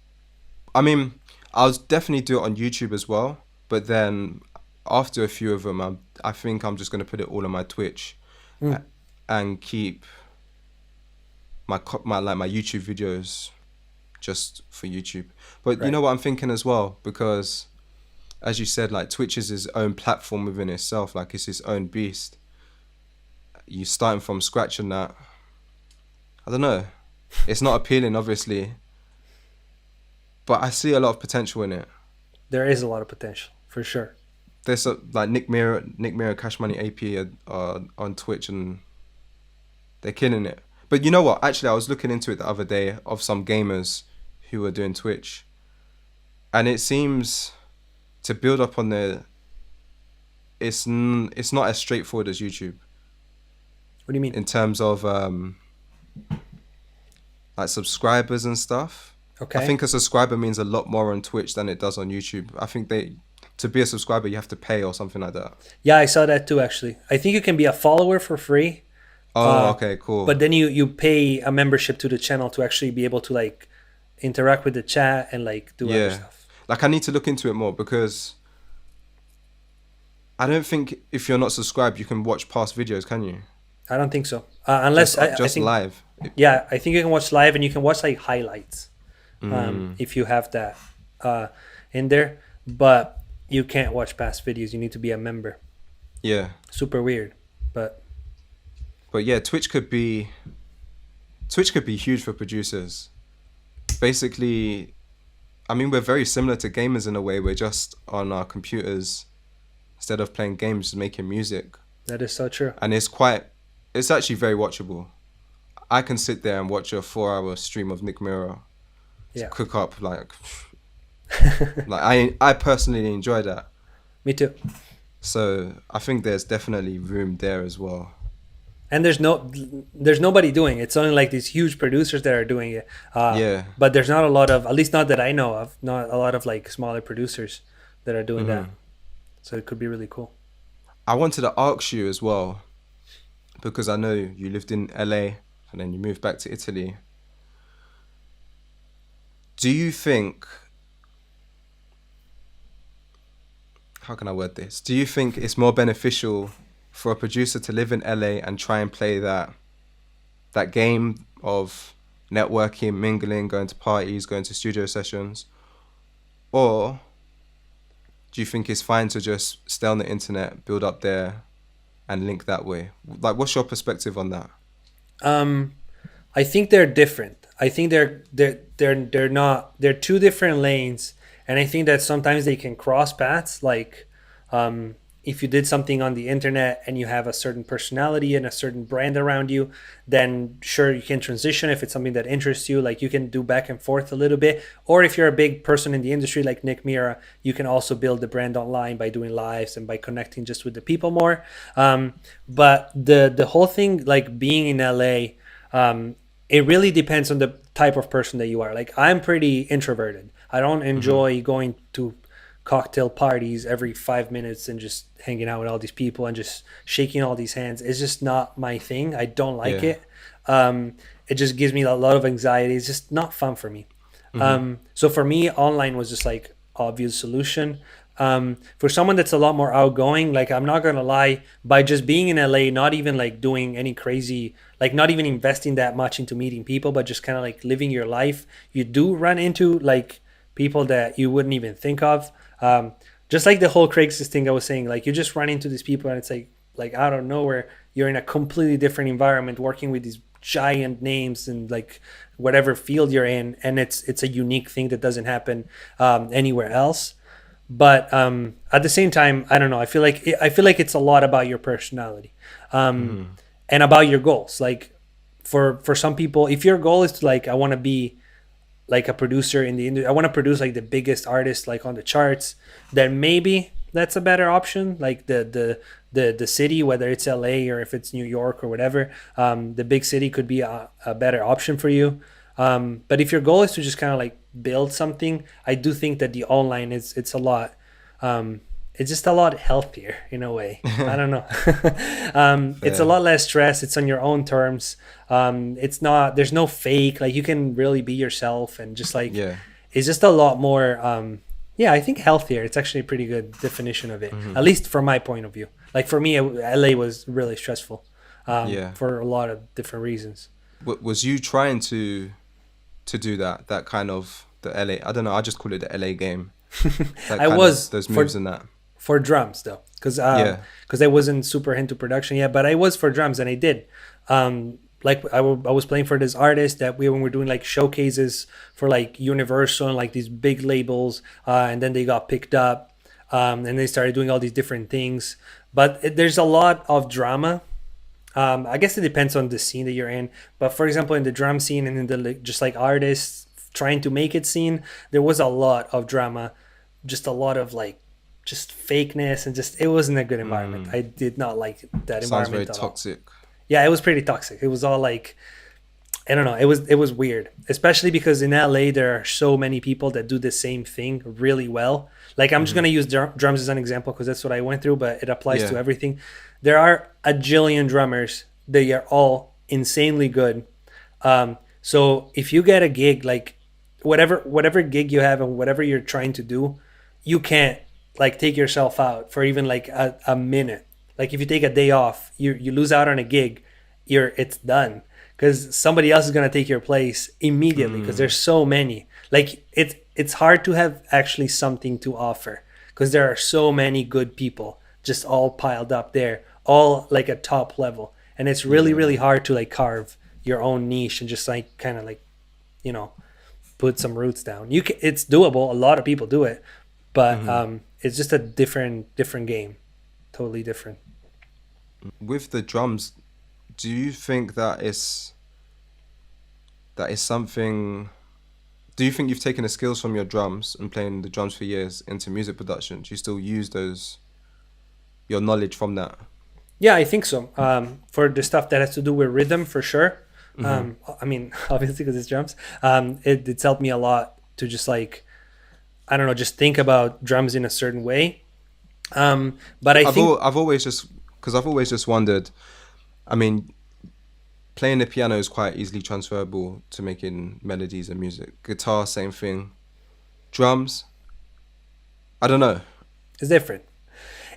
I mean, I'll definitely do it on YouTube as well. But then after a few of them, I think I'm just going to put it all on my Twitch and keep my YouTube videos just for YouTube. But you know what I'm thinking as well? Because as you said, like, Twitch is its own platform within itself. Like, it's its own beast. You starting from scratch and that. I don't know. It's not appealing, obviously. But I see a lot of potential in it. There is a lot of potential, for sure. There's like Nick Mirror, Cash Money AP are on Twitch, and they're killing it. But you know what? Actually, I was looking into it the other day of some gamers who were doing Twitch. And it seems to build up on it's not as straightforward as YouTube. What do you mean? In terms of like subscribers and stuff. Okay. I think a subscriber means a lot more on Twitch than it does on YouTube. I think to be a subscriber, you have to pay or something like that. Yeah, I saw that too, actually. I think you can be a follower for free. Oh, okay, cool. But then you pay a membership to the channel to actually be able to like interact with the chat and like do other stuff. Like, I need to look into it more because I don't think if you're not subscribed, you can watch past videos, can you? I don't think so. Unless I think live. Yeah, I think you can watch live and you can watch like highlights if you have that in there. But you can't watch past videos. You need to be a member. Yeah. Super weird, but yeah, Twitch could be huge for producers. Basically, I mean, we're very similar to gamers in a way. We're just on our computers instead of playing games, just making music. That is so true. And it's actually very watchable. I can sit there and watch a 4 hour stream of Nick Mirror to Yeah. cook up I personally enjoy that. Me too. So I think there's definitely room there as well. And there's nobody doing it. It's only like these huge producers that are doing it. Yeah. But there's not a lot of, at least not that I know of, not a lot of like smaller producers that are doing that. So it could be really cool. I wanted to ask you as well, because I know you lived in LA and then you moved back to Italy. Do you think, how can I word this? Do you think it's more beneficial for a producer to live in LA and try and play that game of networking, mingling, going to parties, going to studio sessions? Or do you think it's fine to just stay on the internet, build up there and link that way? Like, what's your perspective on that? I think they're different. I think they're not, they're two different lanes, and I think that sometimes they can cross paths. Like, if you did something on the internet and you have a certain personality and a certain brand around you, then sure, you can transition if it's something that interests you. Like, you can do back and forth a little bit. Or if you're a big person in the industry like Nick Mira, you can also build the brand online by doing lives and by connecting just with the people more. But the whole thing, like being in LA, it really depends on the type of person that you are. Like, I'm pretty introverted. I don't enjoy going to cocktail parties every 5 minutes and just hanging out with all these people and just shaking all these hands. It's just not my thing. I don't like it. It just gives me a lot of anxiety. It's just not fun for me. So for me, online was just like obvious solution. For someone that's a lot more outgoing, like, I'm not gonna lie, by just being in LA, not even like doing any crazy, like not even investing that much into meeting people, but just kind of like living your life, you do run into like people that you wouldn't even think of. Just like the whole Craigslist thing I was saying, like, you just run into these people and it's like out of nowhere, you're in a completely different environment working with these giant names and like whatever field you're in, and it's a unique thing that doesn't happen anywhere else. But at the same time, I don't know, I feel like it's a lot about your personality, and about your goals. Like, for some people, if your goal is to, like, I want to be like a producer in the industry, I want to produce like the biggest artist like on the charts, then maybe that's a better option. Like the city, whether it's LA or if it's New York or whatever, the big city could be a better option for you. But if your goal is to just kind of like build something, I do think that the online it's a lot, it's just a lot healthier in a way. I don't know. It's a lot less stress. It's on your own terms. It's not, there's no fake, like, you can really be yourself, and just like, it's just a lot more, I think healthier. It's actually a pretty good definition of it, at least from my point of view. Like, for me, LA was really stressful, for a lot of different reasons. Was you trying to do that kind of the LA, I don't know, I just call it the LA game. I was those moves and that. For drums though, because I wasn't super into production yet, but I was for drums, and I did. Like, I was playing for this artist that when we were doing like showcases for like Universal and like these big labels, and then they got picked up, and they started doing all these different things. But there's a lot of drama. I guess it depends on the scene that you're in. But for example, in the drum scene and in the just like artists trying to make it scene, there was a lot of drama, just a lot of like just fakeness, and just, it wasn't a good environment. I did not like that environment. Sounds very at toxic. all. Yeah, it was pretty toxic. It was all like, I don't know. It was weird, especially because in LA there are so many people that do the same thing really well. Like, I'm just gonna use drums as an example because that's what I went through, but it applies to everything. There are a jillion drummers. They are all insanely good. So if you get a gig, like whatever gig you have and whatever you're trying to do, you can't like take yourself out for even like a minute. Like, if you take a day off, you lose out on a gig, it's done, because somebody else is gonna take your place immediately, because there's so many. Like, it's hard to have actually something to offer because there are so many good people just all piled up there, all like at top level, and it's really really hard to like carve your own niche and just like kind of like, put some roots down. It's doable. A lot of people do it, but it's just a different game, totally different. With the drums, do you think that is something? Do you think you've taken the skills from your drums and playing the drums for years into music production? Do you still use your knowledge from that? Yeah, I think so. For the stuff that has to do with rhythm, for sure. I mean, obviously because it's drums. It's helped me a lot to just like, I don't know, just think about drums in a certain way. But I've always just wondered. I mean, playing the piano is quite easily transferable to making melodies and music. Guitar, same thing. Drums, I don't know. it's different.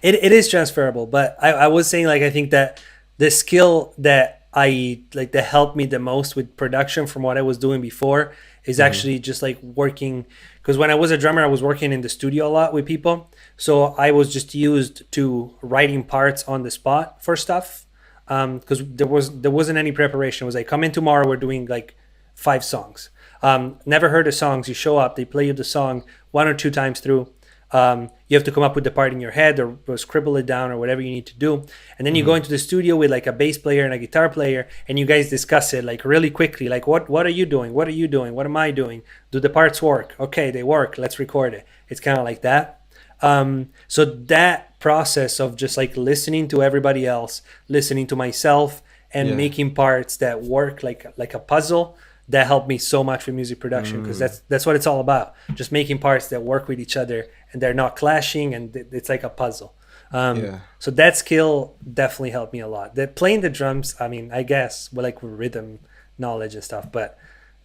It is transferable, but I was saying like I think that the skill that I like that helped me the most with production from what I was doing before is actually just like working, because when I was a drummer I was working in the studio a lot with people, so I was just used to writing parts on the spot for stuff, because there wasn't any preparation. It was like, come in tomorrow, we're doing like 5 songs. Never heard the songs. You show up, they play you the song 1 or 2 times through. You have to come up with the part in your head or scribble it down or whatever you need to do. And then you go into the studio with like a bass player and a guitar player, and you guys discuss it like really quickly. Like, what are you doing? What are you doing? What am I doing? Do the parts work? Okay, they work. Let's record it. It's kind of like that. So that process of just like listening to everybody else, listening to myself, and making parts that work like a puzzle, that helped me so much with music production, because that's what it's all about. Just making parts that work with each other and they're not clashing, and it's like a puzzle. So that skill definitely helped me a lot. That playing the drums, I mean, I guess, well, like with rhythm knowledge and stuff, but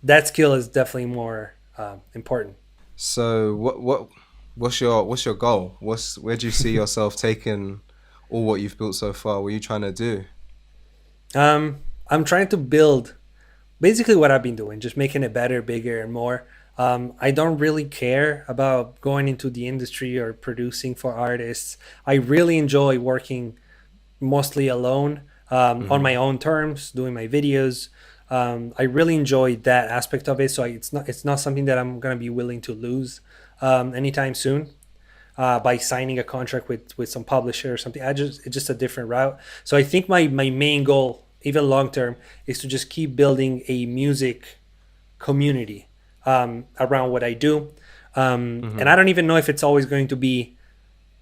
that skill is definitely more important. So what's your goal? Where do you see yourself taking all what you've built so far? What are you trying to do? I'm trying to build basically what I've been doing, just making it better, bigger, and more. I don't really care about going into the industry or producing for artists. I really enjoy working mostly alone, on my own terms, doing my videos. I really enjoy that aspect of it. So it's not something that I'm gonna be willing to lose anytime soon, by signing a contract with some publisher or something. It's just a different route. So I think my main goal, even long term, is to just keep building a music community around what I do. And I don't even know if it's always going to be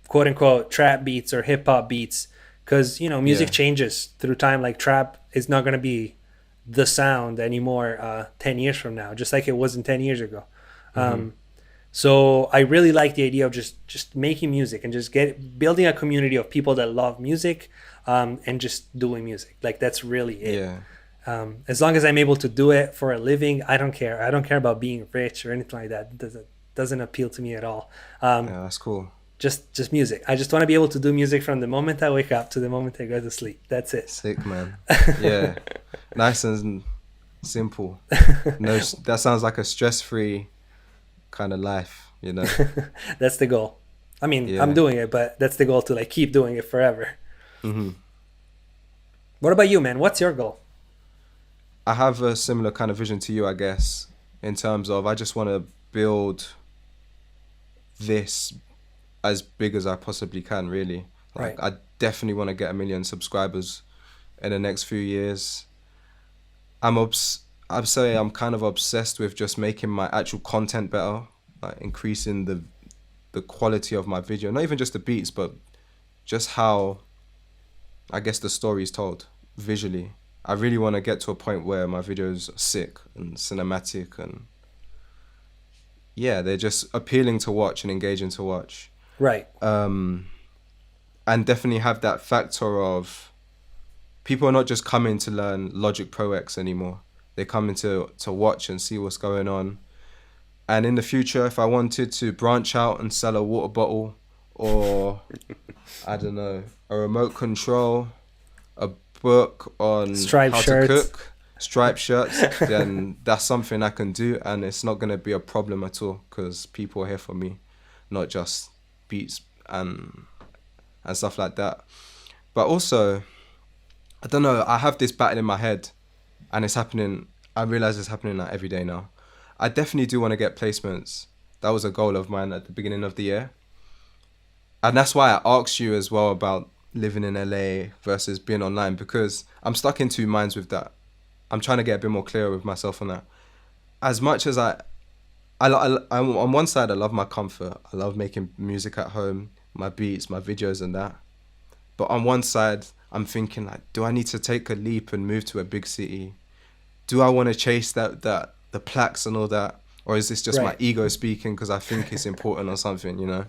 quote unquote trap beats or hip hop beats, because music changes through time. Like trap is not going to be the sound anymore 10 years from now, just like it wasn't 10 years ago. So I really like the idea of just making music and just building a community of people that love music, and just doing music. Like that's really it. As long as I'm able to do it for a living, I don't care. I don't care about being rich or anything like that. It doesn't appeal to me at all. That's cool. Just music. I just want to be able to do music from the moment I wake up to the moment I go to sleep. That's it. Sick, man. Yeah. Nice and simple. No, that sounds like a stress-free kind of life, That's the goal. I mean, I'm doing it, but that's the goal, to like keep doing it forever. What about you, man? What's your goal? I have a similar kind of vision to you, I guess, in terms of I just want to build this as big as I possibly can, really. Like, I definitely want to get 1 million subscribers in the next few years. I'd say I'm kind of obsessed with just making my actual content better, like increasing the quality of my video, not even just the beats, but just how, I guess, the story is told visually. I really want to get to a point where my videos are sick and cinematic, and they're just appealing to watch and engaging to watch. Right. And definitely have that factor of people are not just coming to learn Logic Pro X anymore. They're coming to watch and see what's going on. And in the future, if I wanted to branch out and sell a water bottle or, I don't know, a remote control, a book on striped how shirts. to cook, striped shirts, then that's something I can do, and it's not going to be a problem at all, because people are here for me, not just beats and stuff like that. But also, I don't know, I have this battle in my head, and it's happening. I realize it's happening like every day now. I definitely do want to get placements. That was a goal of mine at the beginning of the year. And that's why I asked you as well about living in LA versus being online, because I'm stuck in two minds with that. I'm trying to get a bit more clear with myself on that. As much as I'm on one side, I love my comfort. I love making music at home, my beats, my videos and that. But on one side, I'm thinking like, do I need to take a leap and move to a big city? Do I want to chase that the plaques and all that? Or is this just my ego speaking because I think it's important or something, you know?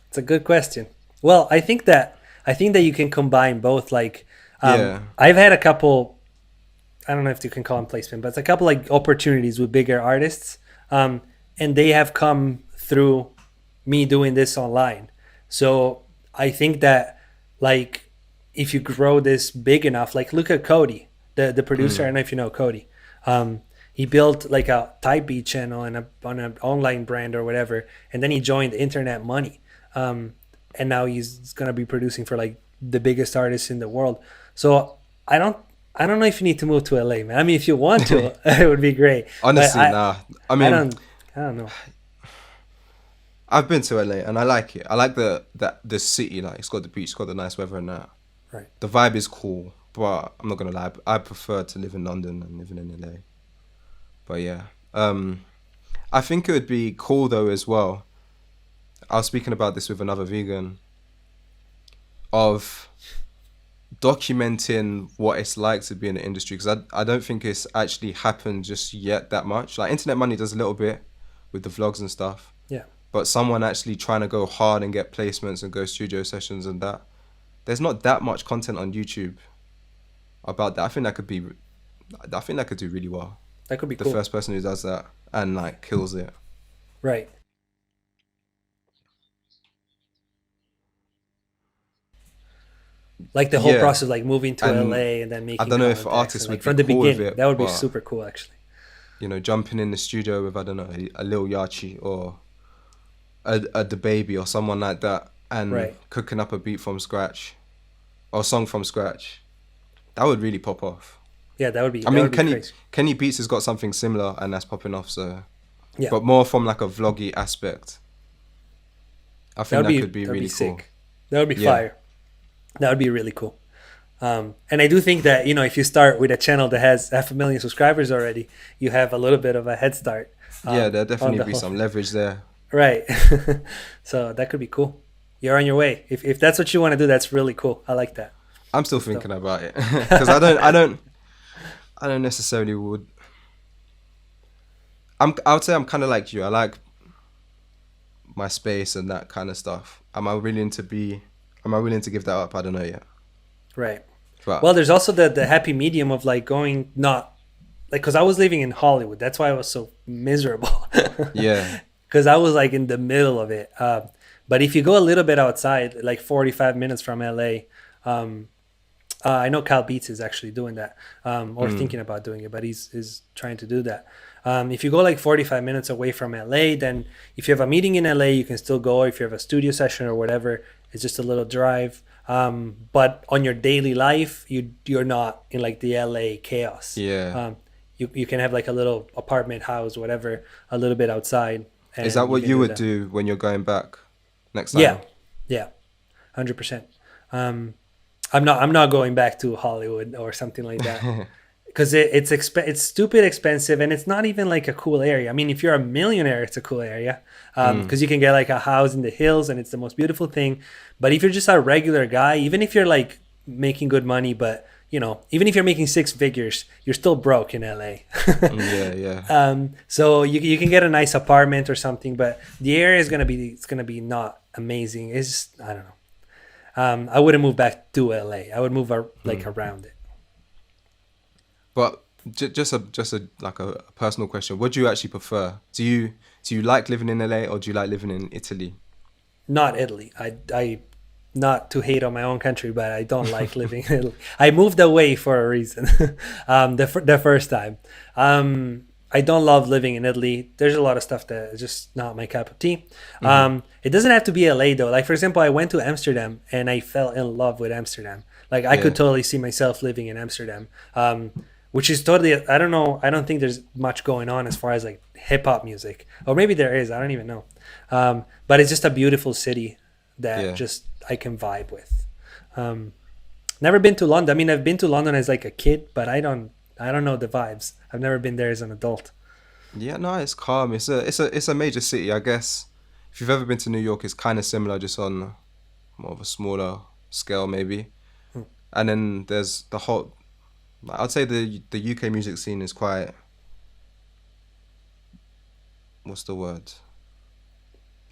It's a good question. Well, I think that you can combine both. Like, I've had a couple, I don't know if you can call them placement, but it's a couple like opportunities with bigger artists, and they have come through me doing this online. So I think that like if you grow this big enough, like look at Cody, the producer. I don't know if you know Cody. He built like a type beat channel and on an online brand or whatever, and then he joined Internet Money, and now he's gonna be producing for like the biggest artists in the world. So I don't know if you need to move to LA, man. I mean, if you want to, it would be great. Honestly, nah. I mean, I don't know. I've been to LA and I like it. I like the city. Like it's got the beach, it's got the nice weather and that. Right. The vibe is cool, but I'm not gonna lie. I prefer to live in London than living in LA. But yeah, I think it would be cool though as well. I was speaking about this with another vegan, of documenting what it's like to be in the industry, because I don't think it's actually happened just yet that much. Like Internet Money does a little bit with the vlogs and stuff. Yeah. But someone actually trying to go hard and get placements and go studio sessions and that, there's not that much content on YouTube about that. I think that could do really well. That could be the cool. first person who does that and like kills it. Right. Like the whole process, like moving to LA and then making. I don't know if artists would like, from the be cool beginning. with it, that would be super cool, actually. You know, jumping in the studio with, I don't know, a Lil Yachty or a Da Baby or someone like that, and cooking up a beat from scratch or a song from scratch. That would really pop off. Yeah, that would be. I mean, Kenny Beats has got something similar, and that's popping off. So, yeah, but more from like a vloggy aspect. I think that could be really cool. That would be fire. That would be really cool. And I do think that, you know, if you start with a channel that has 500,000 subscribers already, you have a little bit of a head start. Yeah, there'll definitely be some leverage there. Right. So that could be cool. You're on your way. If that's what you want to do, that's really cool. I like that. I'm still thinking about it because I don't necessarily would. I would say I'm kind of like you. I like my space and that kind of stuff. Am I willing to give that up? I don't know yet. Right. But, well, there's also the happy medium of like going not like, because I was living in Hollywood. That's why I was so miserable. Yeah. Because I was like in the middle of it. But if you go a little bit outside, like 45 minutes from LA, I know Cal Beats is actually doing that, or thinking about doing it, but he's trying to do that. If you go like 45 minutes away from LA, then if you have a meeting in LA, you can still go. If you have a studio session or whatever, it's just a little drive. But on your daily life, you're not in like the LA chaos. Yeah. You can have like a little apartment house, whatever, a little bit outside. Is that what you would do when you're going back next time? Yeah, 100%. I'm not going back to Hollywood or something like that because it's stupid expensive, and it's not even like a cool area. I mean, if you're a millionaire, it's a cool area because you can get like a house in the hills and it's the most beautiful thing. But if you're just a regular guy, even if you're like making good money, but you know, even if you're making 6 figures, you're still broke in LA. Yeah. So you can get a nice apartment or something, but the area is gonna be not amazing. It's just, I don't know. I wouldn't move back to LA. I would move around it. But just a like a personal question. What do you actually prefer? Do you like living in LA or do you like living in Italy? Not Italy. I not to hate on my own country, but I don't like living in Italy. I moved away for a reason. The first time. I don't love living in Italy. There's a lot of stuff that is just not my cup of tea. It doesn't have to be LA though. Like for example, I went to Amsterdam and I fell in love with Amsterdam. Like I could totally see myself living in Amsterdam. which is totally, I don't know, I don't think there's much going on as far as like hip hop music, or maybe there is, I don't even know. But it's just a beautiful city that Yeah. just I can vibe with. Um, Never been to London. I mean, I've been to London as like a kid, but I don't know the vibes. I've never been there as an adult. Yeah, no, it's calm. It's a major city, I guess. If you've ever been to New York, it's kind of similar, just on more of a smaller scale, maybe. Hmm. And then there's the whole. I'd say the UK music scene is quite. What's the word?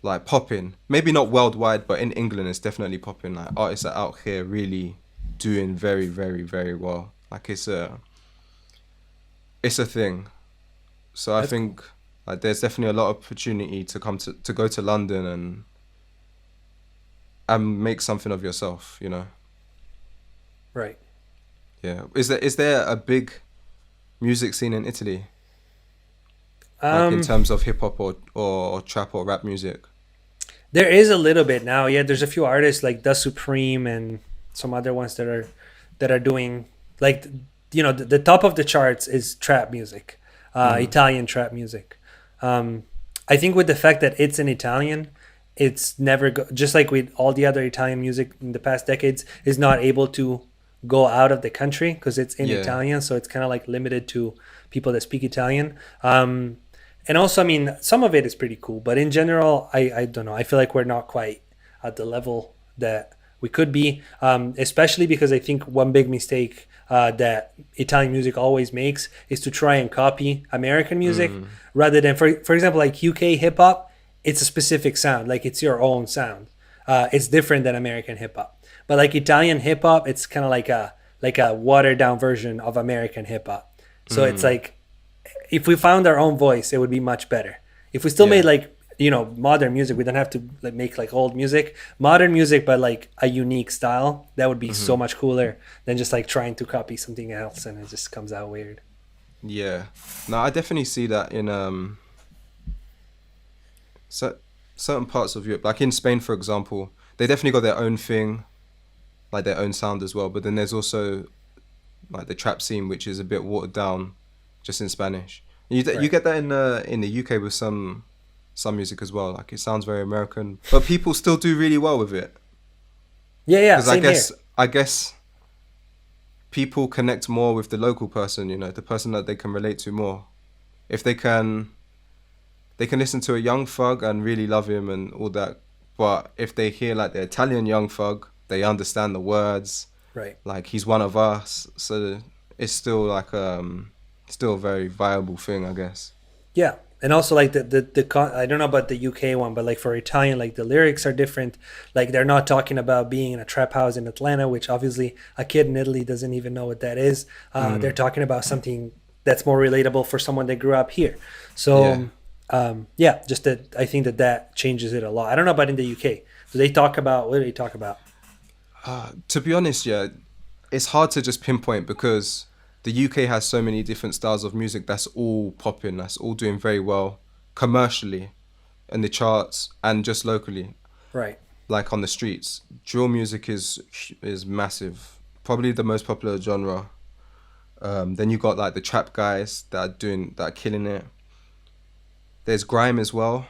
Like popping. Maybe not worldwide, but in England, it's definitely popping. Like artists are out here really doing very, very, very well. Like it's a thing. So I That's cool. think like there's definitely a lot of opportunity to come to go to London and make something of yourself, you know. Right. Yeah. Is there a big music scene in Italy? Like in Um, terms of hip hop or trap or rap music? there is a little bit now. Yeah, there's a few artists like The Supreme and some other ones that are doing like, the top of the charts is trap music, Mm. Italian trap music. Um, I think with the fact that it's in Italian, it's never just like with all the other Italian music in the past decades is not able to go out of the country because it's in Yeah. Italian, so it's kind of like limited to people that speak Italian. And also, I mean, some of it is pretty cool, but in general, I don't know. I feel like we're not quite at the level that we could be, especially because I think one big mistake that Italian music always makes is to try and copy American music rather than, for example, like UK hip hop. It's a specific sound, like it's your own sound. It's different than American hip hop, but like Italian hip hop, it's kind of like a watered down version of American hip hop. So it's like if we found our own voice, it would be much better. If we still Yeah. made like modern music, we don't have to like make like old music, modern music, but like a unique style. That would be so much cooler than just like trying to copy something else and it just comes out weird. Yeah. No, I definitely see that in cer- certain parts of Europe. Like in Spain, for example, they definitely got their own thing, like their own sound as well. But then there's also like the trap scene, which is a bit watered down, just in Spanish. You Right. get that in the UK with some music as well. Like it sounds very American, but people still do really well with it. Yeah, yeah, Because I same here. guess I guess people connect more with the local person. You know, the person that they can relate to more. If they can listen to a Young Thug and really love him and all that. But if they hear like the Italian Young Thug, they understand the words. Right. Like he's one of us, so it's still like still a very viable thing, I guess. Yeah. And also like I don't know about the UK one, but like for Italian, like the lyrics are different. Like they're not talking about being in a trap house in Atlanta, which obviously a kid in Italy doesn't even know what that is. They're talking about something that's more relatable for someone that grew up here. Yeah. So yeah, just that I think that changes it a lot. I don't know about in the UK. Do they talk about what do they talk about? To be honest, yeah, it's hard to just pinpoint because the UK has so many different styles of music that's all popping, that's all doing very well commercially in the charts and just locally, Right. like on the streets. Drill music is massive, probably the most popular genre. Then you got like the trap guys that are killing it. There's grime as well,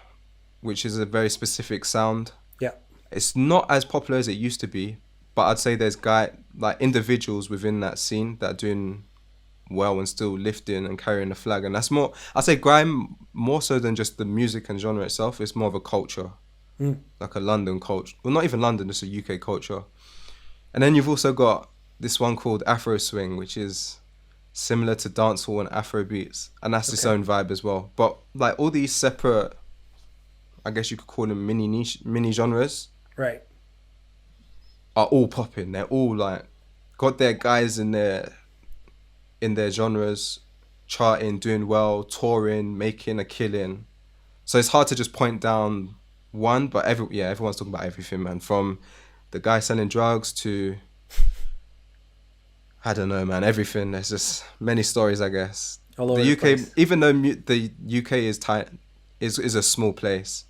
which is a very specific sound. Yeah. It's not as popular as it used to be, but I'd say there's like individuals within that scene that are doing well and still lifting and carrying the flag. And that's more, I'd say grime more so than just the music and genre itself. It's more of a culture, Mm. like a London culture. Well, not even London, just a UK culture. And then you've also got this one called Afro Swing, which is similar to dancehall and Afro beats, and that's its Okay. own vibe as well. But like all these separate, I guess you could call them mini genres, Right. are all popping. They're all like got their guys in their genres, charting, doing well, touring, making a killing. So it's hard to just point down one, but everyone's talking about everything, man. From the guy selling drugs to I don't know, man. Everything. There's just many stories, I guess. All over The the UK, place. even though the UK is tight, is a small place.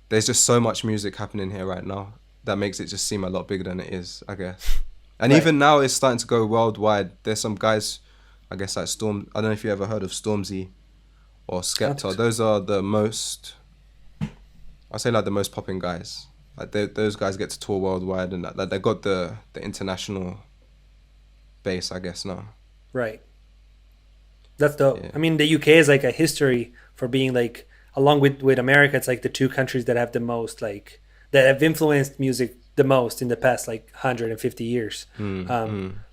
There's just so much music happening here right now that makes it just seem a lot bigger than it is, I guess. And Right. even now, it's starting to go worldwide. There's some guys, I guess like Storm. I don't know if you ever heard of Stormzy or Skepta. Not- Those are the most. I say like the most popping guys. Like those guys get to tour worldwide, and like they got the international base, I guess now. Right. That's dope. Yeah. I mean, the UK is like a history for being like, along with America, it's like the two countries that have the most like that have influenced music the most in the past like 150 years.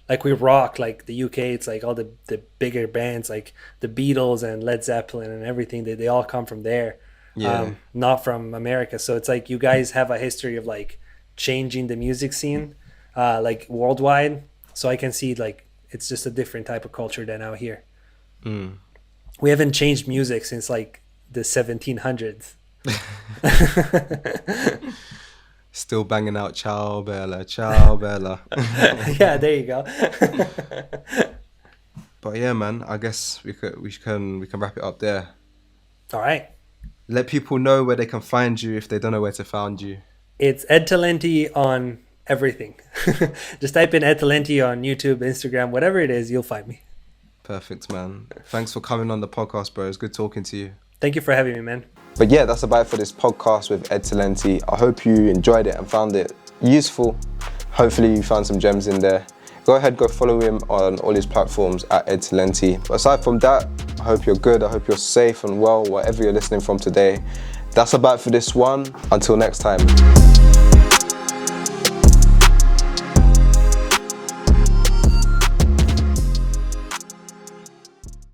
Like we rock like the UK. It's like all the bigger bands like the Beatles and Led Zeppelin and everything. They all come from there. Yeah. Not from America. So it's like you guys have a history of like changing the music scene like worldwide. So I can see like it's just a different type of culture than out here. We haven't changed music since like the 1700s. Still banging out Ciao Bella, Ciao Bella. Yeah, there you go. But yeah, man, I guess we can wrap it up there. All right. Let people know where they can find you if they don't know where to find you. It's Ed Talenti on everything. Just type in Ed Talenti on YouTube, Instagram, whatever it is, you'll find me. Perfect, man. Thanks for coming on the podcast, bro. It's good talking to you. Thank you for having me, man. But yeah, that's about it for this podcast with Ed Talenti. I hope you enjoyed it and found it useful. Hopefully you found some gems in there. Go ahead, go follow him on all his platforms at Ed Talenti. But aside from that, I hope you're good. I hope you're safe and well, wherever you're listening from today. That's about it for this one. Until next time.